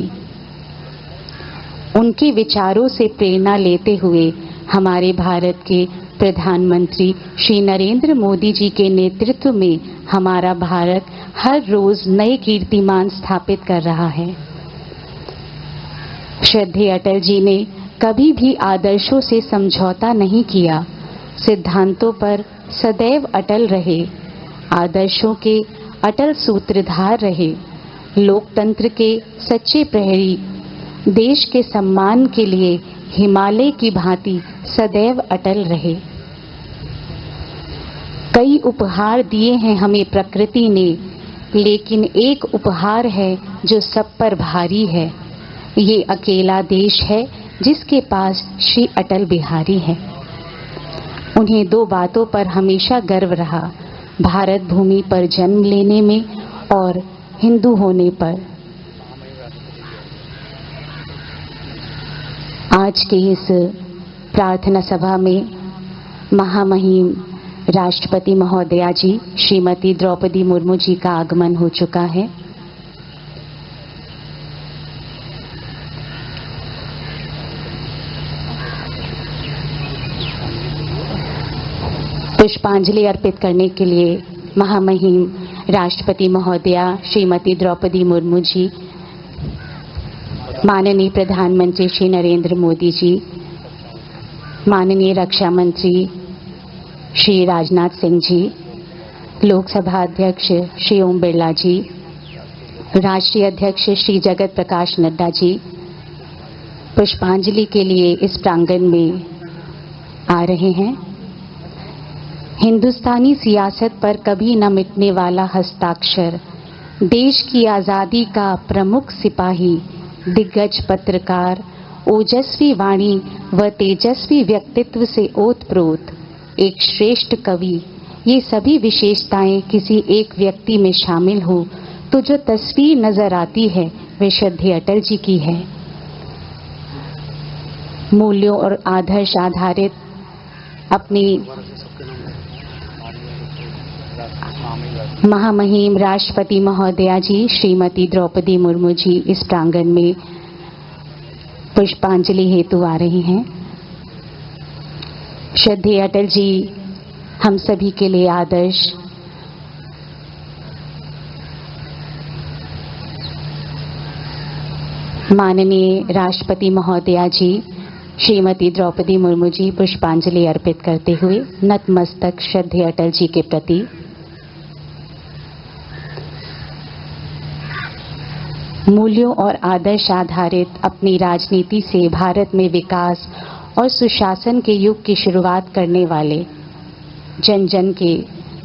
S1: उनके विचारों से प्रेरणा लेते हुए हमारे भारत के प्रधानमंत्री श्री नरेंद्र मोदी जी के नेतृत्व में हमारा भारत हर रोज नए कीर्तिमान स्थापित कर रहा है। श्रद्धेय अटल जी ने कभी भी आदर्शों से समझौता नहीं किया, सिद्धांतों पर सदैव अटल रहे, आदर्शों के अटल सूत्रधार रहे, लोकतंत्र के सच्चे प्रहरी, देश के सम्मान के लिए हिमालय की भांति सदैव अटल रहे। कई उपहार दिए हैं हमें प्रकृति ने, लेकिन एक उपहार है जो सब पर भारी है। ये अकेला देश है जिसके पास श्री अटल बिहारी है। उन्हें दो बातों पर हमेशा गर्व रहा, भारत भूमि पर जन्म लेने में और हिंदू होने पर। आज के इस प्रार्थना सभा में महामहिम राष्ट्रपति महोदया जी श्रीमती द्रौपदी मुर्मू जी का आगमन हो चुका है। पुष्पांजलि अर्पित करने के लिए महामहिम राष्ट्रपति महोदया श्रीमती द्रौपदी मुर्मू जी, माननीय प्रधानमंत्री श्री नरेंद्र मोदी जी, माननीय रक्षा मंत्री श्री राजनाथ सिंह जी, लोकसभा अध्यक्ष श्री ओम बिरला जी, राष्ट्रीय अध्यक्ष श्री जगत प्रकाश नड्डा जी पुष्पांजलि के लिए इस प्रांगण में आ रहे हैं। हिंदुस्तानी सियासत पर कभी न मिटने वाला हस्ताक्षर, देश की आज़ादी का प्रमुख सिपाही, दिग्गज पत्रकार, ओजस्वी वाणी व तेजस्वी व्यक्तित्व से ओतप्रोत एक श्रेष्ठ कवि, ये सभी विशेषताएं किसी एक व्यक्ति में शामिल हो तो जो तस्वीर नजर आती है वे श्रद्धेय अटल जी की है। मूल्यों और आदर्श आधारित अपनी महामहिम राष्ट्रपति महोदया जी श्रीमती द्रौपदी मुर्मू जी इस प्रांगण में पुष्पांजलि हेतु आ रही हैं। श्रद्धेय अटल जी हम सभी के लिए आदर्श, माननीय राष्ट्रपति महोदया जी श्रीमती द्रौपदी मुर्मू जी पुष्पांजलि अर्पित करते हुए नतमस्तक श्रद्धेय अटल जी के प्रति। मूल्यों और आदर्श आधारित अपनी राजनीति से भारत में विकास और सुशासन के युग की शुरुआत करने वाले जन जन के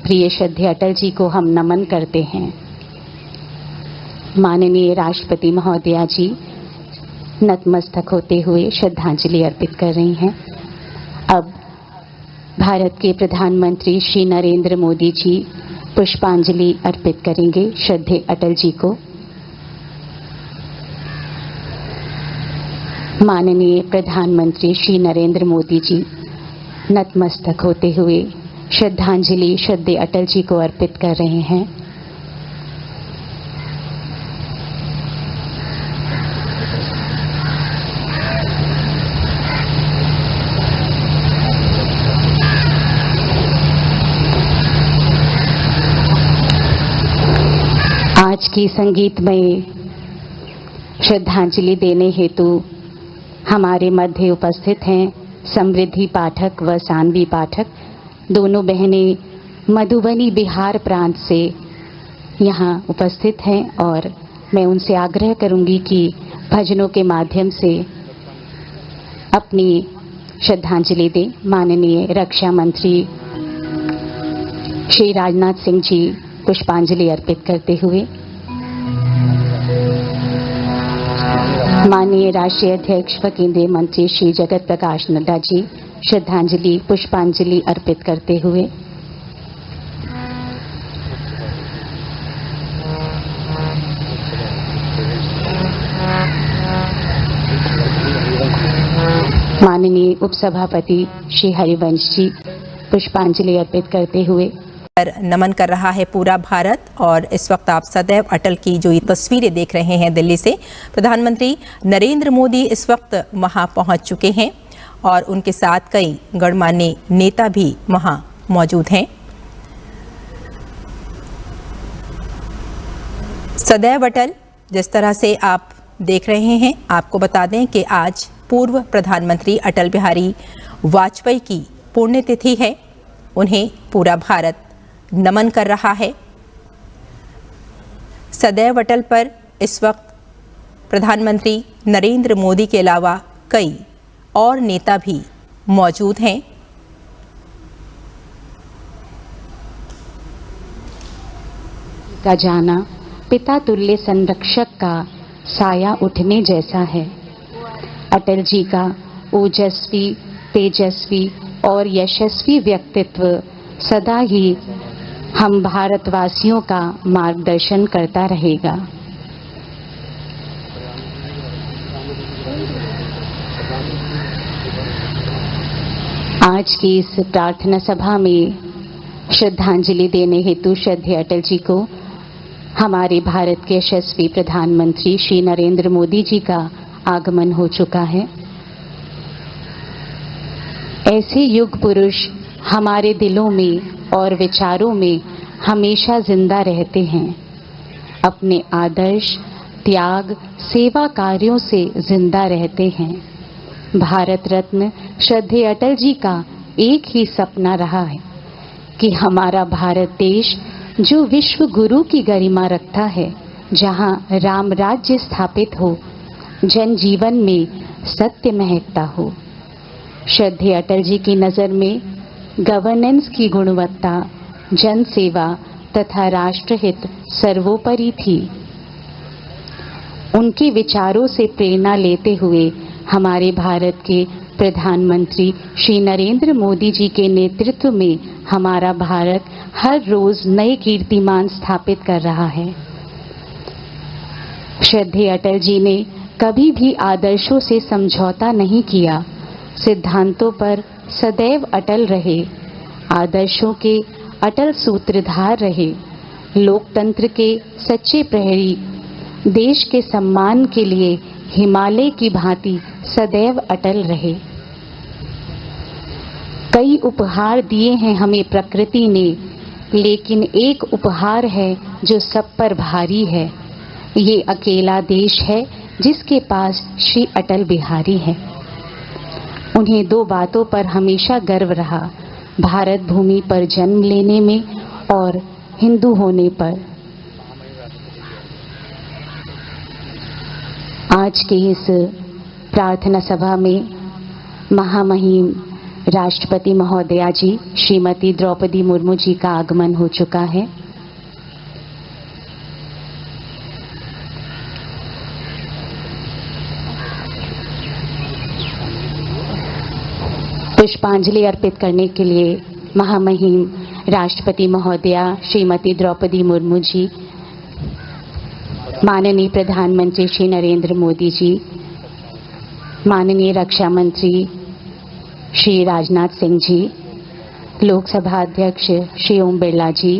S1: प्रिय श्रद्धेय अटल जी को हम नमन करते हैं। माननीय राष्ट्रपति महोदया जी नतमस्तक होते हुए श्रद्धांजलि अर्पित कर रही हैं। अब भारत के प्रधानमंत्री श्री नरेंद्र मोदी जी पुष्पांजलि अर्पित करेंगे श्रद्धेय अटल जी को। माननीय प्रधानमंत्री श्री नरेंद्र मोदी जी नतमस्तक होते हुए श्रद्धांजलि श्रद्धेय अटल जी को अर्पित कर रहे हैं। आज की संगीतमय श्रद्धांजलि देने हेतु हमारे मध्य उपस्थित हैं समृद्धि पाठक व सानवी पाठक, दोनों बहनें मधुबनी बिहार प्रांत से यहाँ उपस्थित हैं और मैं उनसे आग्रह करूंगी कि भजनों के माध्यम से अपनी श्रद्धांजलि दें। माननीय रक्षा मंत्री श्री राजनाथ सिंह जी पुष्पांजलि अर्पित करते हुए, माननीय राष्ट्रीय अध्यक्ष व केंद्रीय मंत्री श्री जगत प्रकाश नड्डा जी श्रद्धांजलि पुष्पांजलि अर्पित करते हुए, माननीय उपसभापति श्री हरिवंश जी पुष्पांजलि अर्पित करते हुए
S4: नमन कर रहा है पूरा भारत। और इस वक्त आप सदैव अटल की जो ये तस्वीरें देख रहे हैं दिल्ली से, प्रधानमंत्री नरेंद्र मोदी इस वक्त वहां पहुंच चुके हैं और उनके साथ कई गणमान्य नेता भी वहां मौजूद हैं। सदैव अटल जिस तरह से आप देख रहे हैं, आपको बता दें कि आज पूर्व प्रधानमंत्री अटल बिहारी वाजपेयी की पुण्यतिथि है। उन्हें पूरा भारत नमन कर रहा है। सदैव अटल पर इस वक्त प्रधानमंत्री नरेंद्र मोदी के अलावा कई और नेता भी मौजूद हैं।
S1: का जाना पिता तुल्य संरक्षक का साया उठने जैसा है। अटल जी का ओजस्वी, तेजस्वी और यशस्वी व्यक्तित्व सदा ही हम भारतवासियों का मार्गदर्शन करता रहेगा। आज की इस प्रार्थना सभा में श्रद्धांजलि देने हेतु श्रद्धेय अटल जी को हमारे भारत के यशस्वी प्रधानमंत्री श्री नरेंद्र मोदी जी का आगमन हो चुका है। ऐसे युग पुरुष हमारे दिलों में और विचारों में हमेशा जिंदा रहते हैं। अपने आदर्श, त्याग, सेवा कार्यों से जिंदा रहते हैं। भारत रत्न श्रद्धेय अटल जी का एक ही सपना रहा है कि हमारा भारत देश जो विश्व गुरु की गरिमा रखता है, जहां राम राज्य स्थापित हो, जन जीवन में सत्य महकता हो। श्रद्धेय अटल जी की नज़र में गवर्नेंस की गुणवत्ता, जन सेवा तथा राष्ट्रहित सर्वोपरि थी। उनके विचारों से प्रेरणा लेते हुए हमारे भारत के प्रधानमंत्री श्री नरेंद्र मोदी जी के नेतृत्व में हमारा भारत हर रोज नए कीर्तिमान स्थापित कर रहा है। श्रद्धेय अटल जी ने कभी भी आदर्शों से समझौता नहीं किया, सिद्धांतों पर सदैव अटल रहे, आदर्शों के अटल सूत्रधार रहे, लोकतंत्र के सच्चे प्रहरी, देश के सम्मान के लिए हिमालय की भांति सदैव अटल रहे। कई उपहार दिए हैं हमें प्रकृति ने, लेकिन एक उपहार है जो सब पर भारी है। ये अकेला देश है जिसके पास श्री अटल बिहारी है। उन्हें दो बातों पर हमेशा गर्व रहा, भारत भूमि पर जन्म लेने में और हिंदू होने पर। आज के इस प्रार्थना सभा में महामहिम राष्ट्रपति महोदया जी श्रीमती द्रौपदी मुर्मू जी का आगमन हो चुका है। पुष्पांजलि अर्पित करने के लिए महामहिम राष्ट्रपति महोदया श्रीमती द्रौपदी मुर्मू जी, माननीय प्रधानमंत्री श्री नरेंद्र मोदी जी, माननीय रक्षा मंत्री श्री राजनाथ सिंह जी, लोकसभा अध्यक्ष श्री ओम बिरला जी,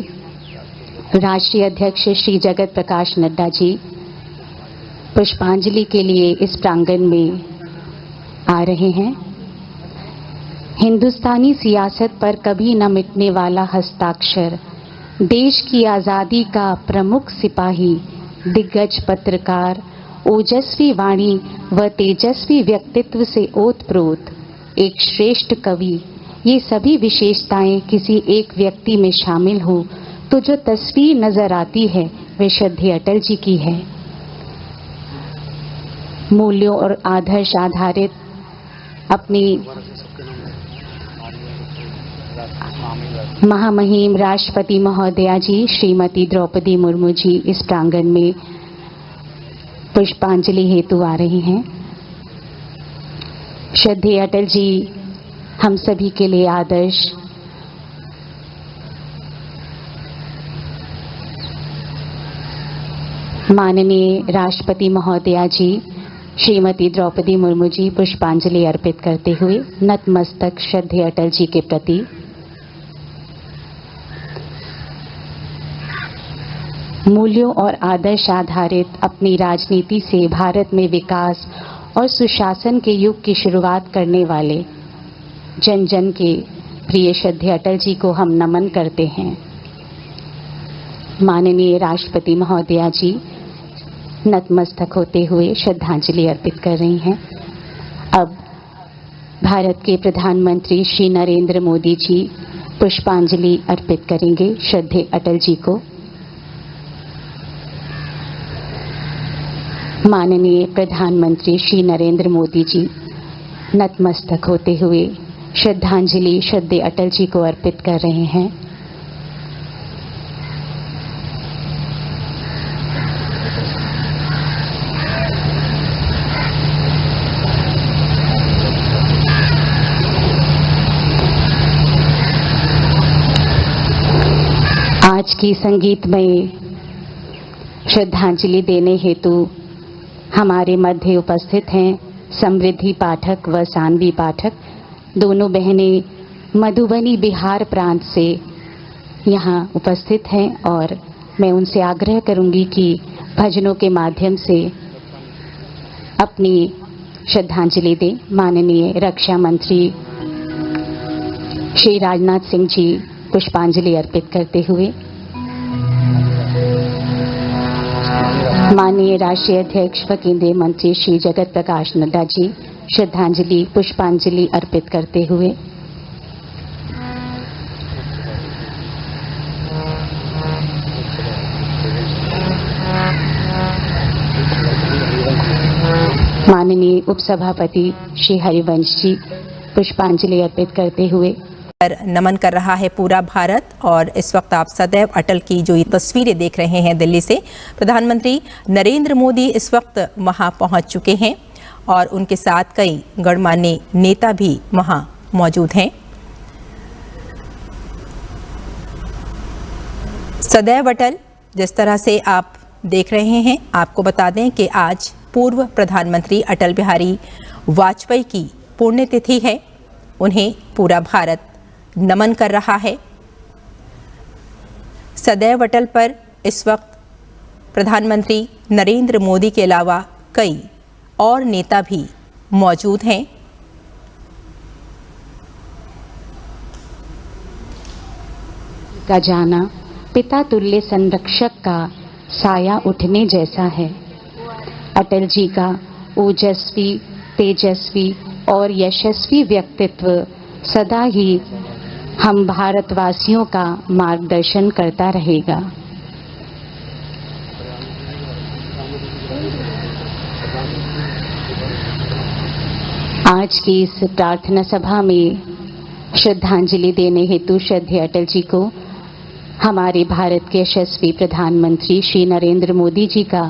S1: राष्ट्रीय अध्यक्ष श्री जगत प्रकाश नड्डा जी पुष्पांजलि के लिए इस प्रांगण में आ रहे हैं। हिंदुस्तानी सियासत पर कभी न मिटने वाला हस्ताक्षर, देश की आज़ादी का प्रमुख सिपाही, दिग्गज पत्रकार, ओजस्वी वाणी व तेजस्वी व्यक्तित्व से ओतप्रोत एक श्रेष्ठ कवि, ये सभी विशेषताएं किसी एक व्यक्ति में शामिल हो तो जो तस्वीर नजर आती है वे श्रद्धेय अटल जी की है। मूल्यों और आदर्श आधारित अपनी महामहिम राष्ट्रपति महोदया जी श्रीमती द्रौपदी मुर्मू जी इस प्रांगण में पुष्पांजलि हेतु आ रही हैं। श्रद्धेय अटल जी हम सभी के लिए आदर्श, माननीय राष्ट्रपति महोदया जी श्रीमती द्रौपदी मुर्मू जी पुष्पांजलि अर्पित करते हुए नतमस्तक श्रद्धेय अटल जी के प्रति। मूल्यों और आदर्श आधारित अपनी राजनीति से भारत में विकास और सुशासन के युग की शुरुआत करने वाले जन जन के प्रिय श्रद्धेय अटल जी को हम नमन करते हैं। माननीय राष्ट्रपति महोदया जी नतमस्तक होते हुए श्रद्धांजलि अर्पित कर रही हैं। अब भारत के प्रधानमंत्री श्री नरेंद्र मोदी जी पुष्पांजलि अर्पित करेंगे श्रद्धेय अटल जी को। माननीय प्रधानमंत्री श्री नरेंद्र मोदी जी नतमस्तक होते हुए श्रद्धांजलि श्रद्धेय अटल जी को अर्पित कर रहे हैं। आज की संगीतमय श्रद्धांजलि देने हेतु हमारे मध्य उपस्थित हैं समृद्धि पाठक व सानवी पाठक, दोनों बहनें मधुबनी बिहार प्रांत से यहाँ उपस्थित हैं और मैं उनसे आग्रह करूंगी कि भजनों के माध्यम से अपनी श्रद्धांजलि दें। माननीय रक्षा मंत्री श्री राजनाथ सिंह जी पुष्पांजलि अर्पित करते हुए, माननीय राष्ट्रीय अध्यक्ष व केंद्रीय मंत्री श्री जगत प्रकाश नड्डा जी श्रद्धांजलि पुष्पांजलि अर्पित करते हुए, माननीय उपसभापति श्री हरिवंश जी पुष्पांजलि अर्पित करते हुए
S4: नमन कर रहा है पूरा भारत। और इस वक्त आप सदैव अटल की जो ये तस्वीरें देख रहे हैं दिल्ली से, प्रधानमंत्री नरेंद्र मोदी इस वक्त वहां पहुंच चुके हैं और उनके साथ कई गणमान्य नेता भी वहां मौजूद हैं। सदैव अटल जिस तरह से आप देख रहे हैं, आपको बता दें कि आज पूर्व प्रधानमंत्री अटल बिहारी वाजपेयी की पुण्यतिथि है। उन्हें पूरा भारत नमन कर रहा है। सदैव अटल पर इस वक्त प्रधानमंत्री नरेंद्र मोदी के अलावा कई और नेता भी मौजूद हैं।
S1: का जाना पिता तुल्य संरक्षक का साया उठने जैसा है। अटल जी का ओजस्वी, तेजस्वी और यशस्वी व्यक्तित्व सदा ही हम भारतवासियों का मार्गदर्शन करता रहेगा। आज की इस प्रार्थना सभा में श्रद्धांजलि देने हेतु श्रद्धेय अटल जी को हमारे भारत के यशस्वी प्रधानमंत्री श्री नरेंद्र मोदी जी का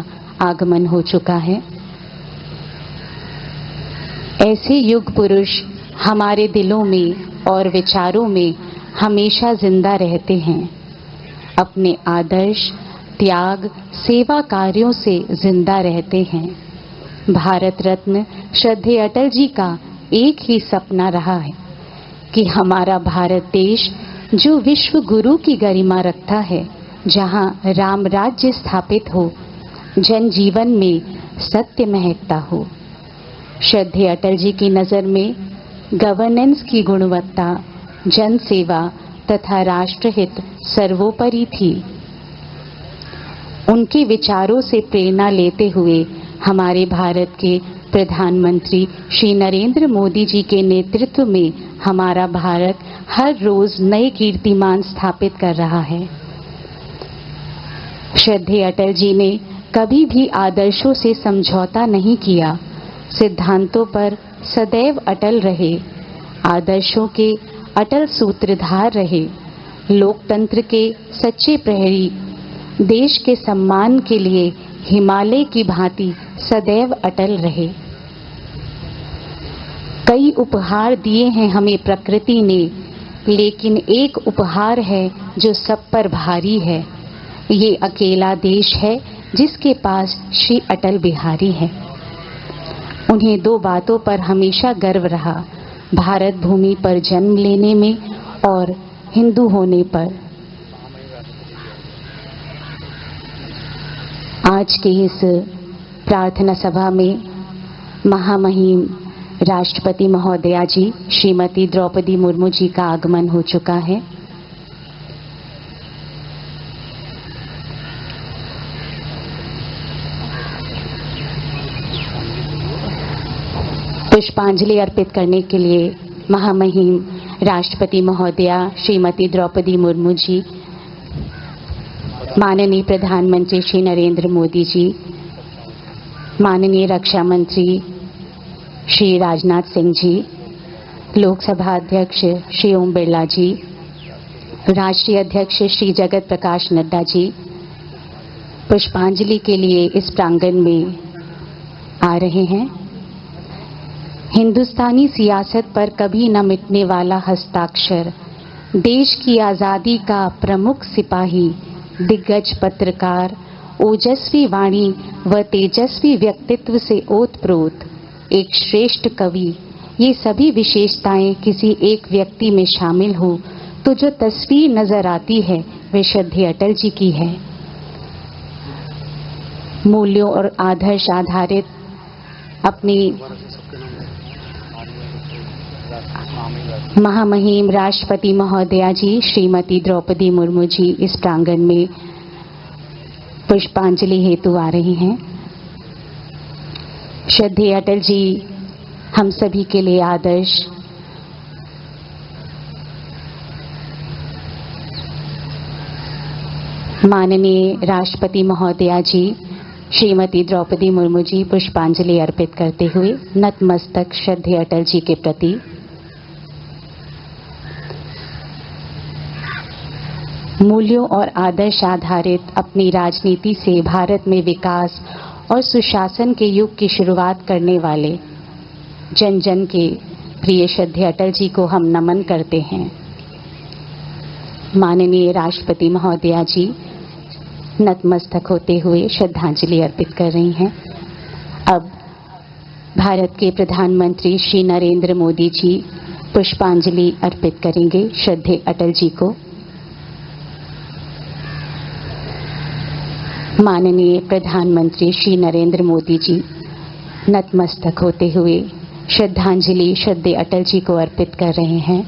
S1: आगमन हो चुका है। ऐसे युग पुरुष हमारे दिलों में और विचारों में हमेशा जिंदा रहते हैं। अपने आदर्श, त्याग, सेवा कार्यों से जिंदा रहते हैं। भारत रत्न श्रद्धेय अटल जी का एक ही सपना रहा है कि हमारा भारत देश जो विश्व गुरु की गरिमा रखता है, जहां राम राज्य स्थापित हो, जनजीवन में सत्य महकता हो। श्रद्धेय अटल जी की नज़र में गवर्नेंस की गुणवत्ता, जन सेवा तथा राष्ट्रहित सर्वोपरि थी। उनके विचारों से प्रेरणा लेते हुए हमारे भारत के प्रधानमंत्री श्री नरेंद्र मोदी जी के नेतृत्व में हमारा भारत हर रोज नए कीर्तिमान स्थापित कर रहा है। श्रद्धेय अटल जी ने कभी भी आदर्शों से समझौता नहीं किया, सिद्धांतों पर सदैव अटल रहे, आदर्शों के अटल सूत्रधार रहे, लोकतंत्र के सच्चे प्रहरी, देश के सम्मान के लिए हिमालय की भांति सदैव अटल रहे। कई उपहार दिए हैं हमें प्रकृति ने, लेकिन एक उपहार है जो सब पर भारी है। ये अकेला देश है जिसके पास श्री अटल बिहारी है। उन्हें दो बातों पर हमेशा गर्व रहा, भारत भूमि पर जन्म लेने में और हिंदू होने पर। आज की इस प्रार्थना सभा में महामहिम राष्ट्रपति महोदया जी श्रीमती द्रौपदी मुर्मू जी का आगमन हो चुका है। पुष्पांजलि अर्पित करने के लिए महामहिम राष्ट्रपति महोदया श्रीमती द्रौपदी मुर्मू जी, माननीय प्रधानमंत्री श्री नरेंद्र मोदी जी, माननीय रक्षा मंत्री श्री राजनाथ सिंह जी, लोकसभा अध्यक्ष श्री ओम बिरला जी, राष्ट्रीय अध्यक्ष श्री जगत प्रकाश नड्डा जी पुष्पांजलि के लिए इस प्रांगण में आ रहे हैं। हिंदुस्तानी सियासत पर कभी न मिटने वाला हस्ताक्षर, देश की आज़ादी का प्रमुख सिपाही, दिग्गज पत्रकार, ओजस्वी वाणी व तेजस्वी व्यक्तित्व से ओतप्रोत एक श्रेष्ठ कवि, ये सभी विशेषताएं किसी एक व्यक्ति में शामिल हो तो जो तस्वीर नजर आती है वे श्रद्धेय अटल जी की है। मूल्यों और आदर्श आधारित अपनी महामहिम राष्ट्रपति महोदया जी श्रीमती द्रौपदी मुर्मू जी इस प्रांगण में पुष्पांजलि हेतु आ रही हैं। श्रद्धेय अटल जी हम सभी के लिए आदर्श, माननीय राष्ट्रपति महोदया जी श्रीमती द्रौपदी मुर्मू जी पुष्पांजलि अर्पित करते हुए नतमस्तक श्रद्धेय अटल जी के प्रति। मूल्यों और आदर्श आधारित अपनी राजनीति से भारत में विकास और सुशासन के युग की शुरुआत करने वाले जन जन के प्रिय श्रद्धेय अटल जी को हम नमन करते हैं। माननीय राष्ट्रपति महोदया जी नतमस्तक होते हुए श्रद्धांजलि अर्पित कर रही हैं। अब भारत के प्रधानमंत्री श्री नरेंद्र मोदी जी पुष्पांजलि अर्पित करेंगे श्रद्धेय अटल जी को। माननीय प्रधानमंत्री श्री नरेंद्र मोदी जी नतमस्तक होते हुए श्रद्धांजलि श्रद्धेय अटल जी को अर्पित कर रहे हैं।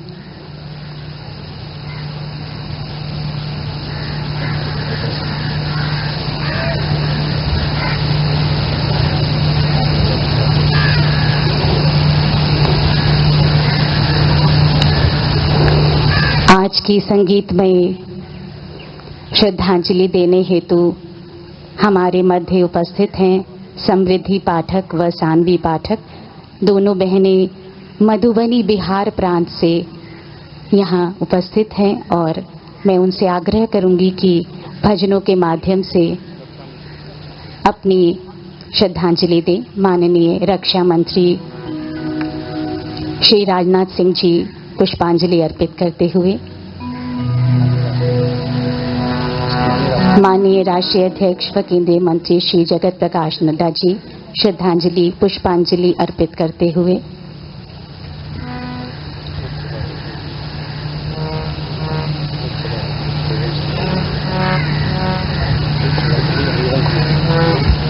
S1: आज की संगीतमय श्रद्धांजलि देने हेतु हमारे मध्य उपस्थित हैं समृद्धि पाठक व सानवी पाठक। दोनों बहनें मधुबनी बिहार प्रांत से यहाँ उपस्थित हैं और मैं उनसे आग्रह करूंगी कि भजनों के माध्यम से अपनी श्रद्धांजलि दें। माननीय रक्षा मंत्री श्री राजनाथ सिंह जी पुष्पांजलि अर्पित करते हुए, माननीय राष्ट्रीय अध्यक्ष व केंद्रीय मंत्री श्री जगत प्रकाश नड्डा जी श्रद्धांजलि पुष्पांजलि अर्पित करते हुए,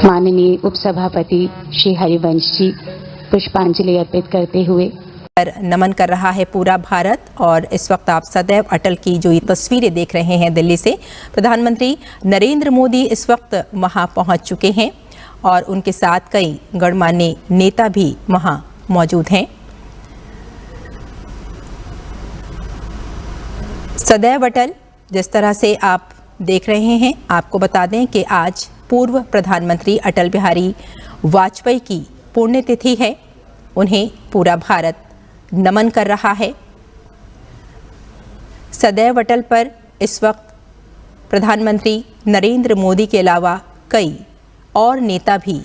S1: माननीय उपसभापति श्री हरिवंश जी पुष्पांजलि अर्पित करते हुए
S4: नमन कर रहा है पूरा भारत। और इस वक्त आप सदैव अटल की जो ये तस्वीरें देख रहे हैं दिल्ली से, प्रधानमंत्री नरेंद्र मोदी इस वक्त वहां पहुंच चुके हैं और उनके साथ कई गणमान्य नेता भी वहां मौजूद हैं। सदैव अटल जिस तरह से आप देख रहे हैं, आपको बता दें कि आज पूर्व प्रधानमंत्री अटल बिहारी वाजपेयी की पुण्यतिथि है। उन्हें पूरा भारत नमन कर रहा है। सदैव अटल पर इस वक्त प्रधानमंत्री नरेंद्र मोदी के अलावा कई और नेता भी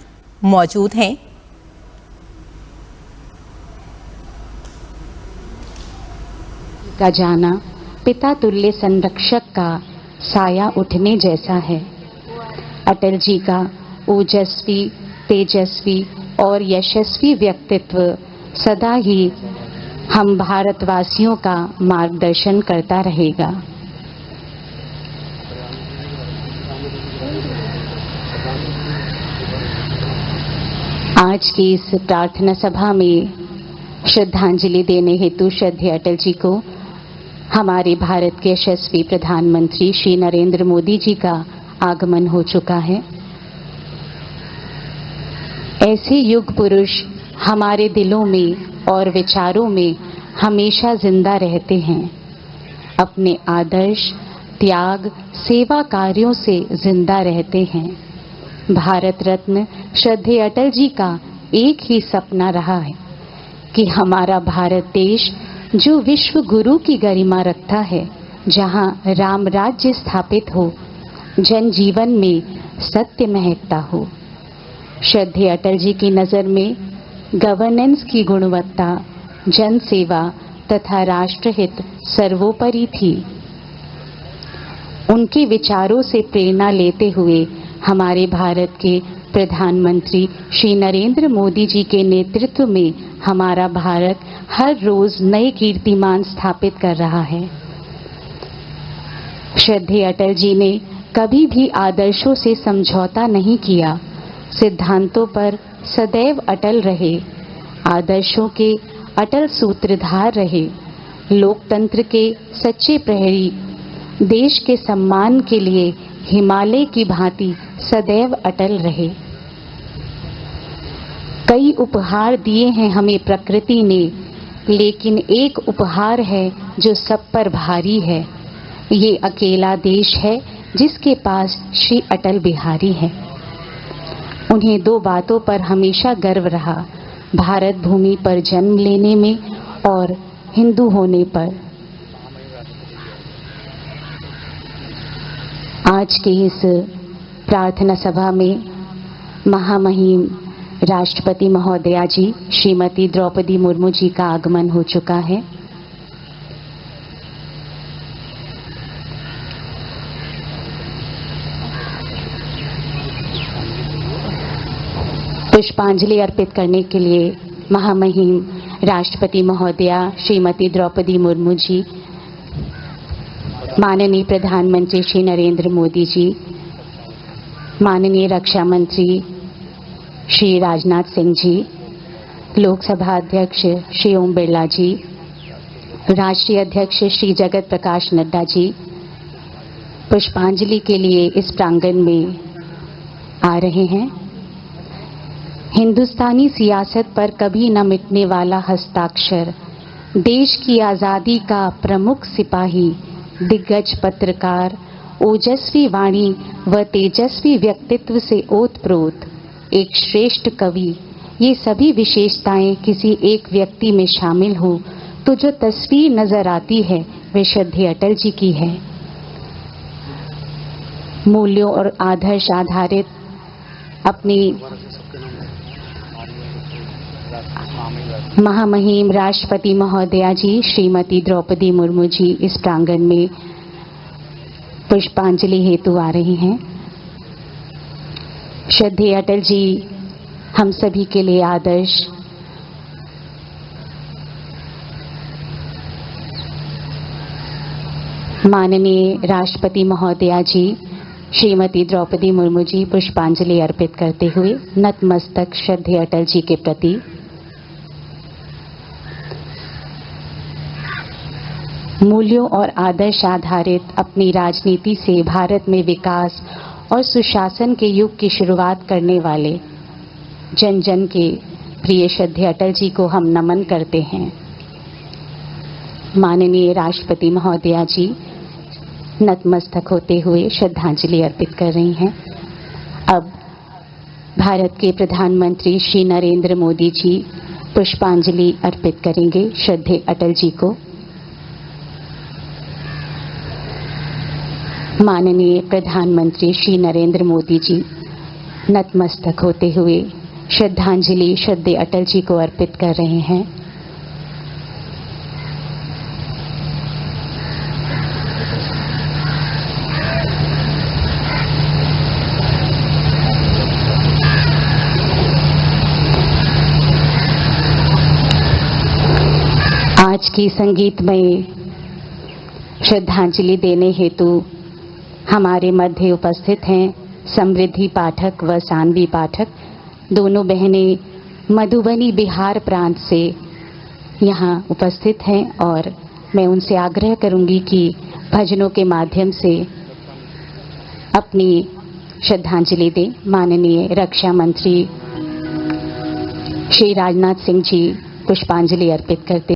S4: मौजूद हैं।
S1: का जाना पिता तुल्य संरक्षक का साया उठने जैसा है। अटल जी का ओजस्वी, तेजस्वी और यशस्वी व्यक्तित्व सदा ही हम भारतवासियों का मार्गदर्शन करता रहेगा। आज की इस प्रार्थना सभा में श्रद्धांजलि देने हेतु श्रद्धेय अटल जी को हमारे भारत के यशस्वी प्रधानमंत्री श्री नरेंद्र मोदी जी का आगमन हो चुका है। ऐसे युग पुरुष हमारे दिलों में और विचारों में हमेशा जिंदा रहते हैं। अपने आदर्श, त्याग, सेवा कार्यों से जिंदा रहते हैं। भारत रत्न श्रद्धेय अटल जी का एक ही सपना रहा है कि हमारा भारत देश जो विश्व गुरु की गरिमा रखता है, जहां राम राज्य स्थापित हो, जन जीवन में सत्य महकता हो। श्रद्धेय अटल जी की नज़र में गवर्नेंस की गुणवत्ता, जन सेवा तथा राष्ट्रहित सर्वोपरि थी। उनके विचारों से प्रेरणा लेते हुए हमारे भारत के प्रधानमंत्री श्री नरेंद्र मोदी जी के नेतृत्व में हमारा भारत हर रोज नए कीर्तिमान स्थापित कर रहा है। श्रद्धेय अटल जी ने कभी भी आदर्शों से समझौता नहीं किया, सिद्धांतों पर सदैव अटल रहे, आदर्शों के अटल सूत्रधार रहे, लोकतंत्र के सच्चे प्रहरी, देश के सम्मान के लिए हिमालय की भांति सदैव अटल रहे। कई उपहार दिए हैं हमें प्रकृति ने, लेकिन एक उपहार है जो सब पर भारी है। ये अकेला देश है जिसके पास श्री अटल बिहारी है। उन्हें दो बातों पर हमेशा गर्व रहा, भारत भूमि पर जन्म लेने में और हिंदू होने पर। आज की इस प्रार्थना सभा में महामहिम राष्ट्रपति महोदया जी श्रीमती द्रौपदी मुर्मू जी का आगमन हो चुका है। पुष्पांजलि अर्पित करने के लिए महामहिम राष्ट्रपति महोदया श्रीमती द्रौपदी मुर्मू जी, माननीय प्रधानमंत्री श्री नरेंद्र मोदी जी, माननीय रक्षा मंत्री श्री राजनाथ सिंह जी, लोकसभा अध्यक्ष श्री ओम बिरला जी, राष्ट्रीय अध्यक्ष श्री जगत प्रकाश नड्डा जी पुष्पांजलि के लिए इस प्रांगण में आ रहे हैं। हिंदुस्तानी सियासत पर कभी न मिटने वाला हस्ताक्षर, देश की आज़ादी का प्रमुख सिपाही, दिग्गज पत्रकार, ओजस्वी वाणी व तेजस्वी व्यक्तित्व से ओतप्रोत एक श्रेष्ठ कवि, ये सभी विशेषताएं किसी एक व्यक्ति में शामिल हो तो जो तस्वीर नजर आती है वे श्रद्धेय अटल जी की है। मूल्यों और आदर्श आधारित अपनी महामहिम राष्ट्रपति महोदया जी श्रीमती द्रौपदी मुर्मू जी इस प्रांगण में पुष्पांजलि हेतु आ रही हैं। श्रद्धेय अटल जी हम सभी के लिए आदर्श, माननीय राष्ट्रपति महोदया जी श्रीमती द्रौपदी मुर्मू जी पुष्पांजलि अर्पित करते हुए नतमस्तक श्रद्धेय अटल जी के प्रति। मूल्यों और आदर्श आधारित अपनी राजनीति से भारत में विकास और सुशासन के युग की शुरुआत करने वाले जन जन के प्रिय श्रद्धेय अटल जी को हम नमन करते हैं। माननीय राष्ट्रपति महोदया जी नतमस्तक होते हुए श्रद्धांजलि अर्पित कर रही हैं। अब भारत के प्रधानमंत्री श्री नरेंद्र मोदी जी पुष्पांजलि अर्पित करेंगे श्रद्धेय अटल जी को। माननीय प्रधानमंत्री श्री नरेंद्र मोदी जी नतमस्तक होते हुए श्रद्धांजलि श्रद्धेय अटल जी को अर्पित कर रहे हैं। आज की संगीतमय श्रद्धांजलि देने हेतु हमारे मध्य उपस्थित हैं समृद्धि पाठक व सानवी पाठक, दोनों बहनें मधुबनी बिहार प्रांत से यहाँ उपस्थित हैं और मैं उनसे आग्रह करूंगी कि भजनों के माध्यम से अपनी श्रद्धांजलि दें। माननीय रक्षा मंत्री श्री राजनाथ सिंह जी पुष्पांजलि अर्पित करते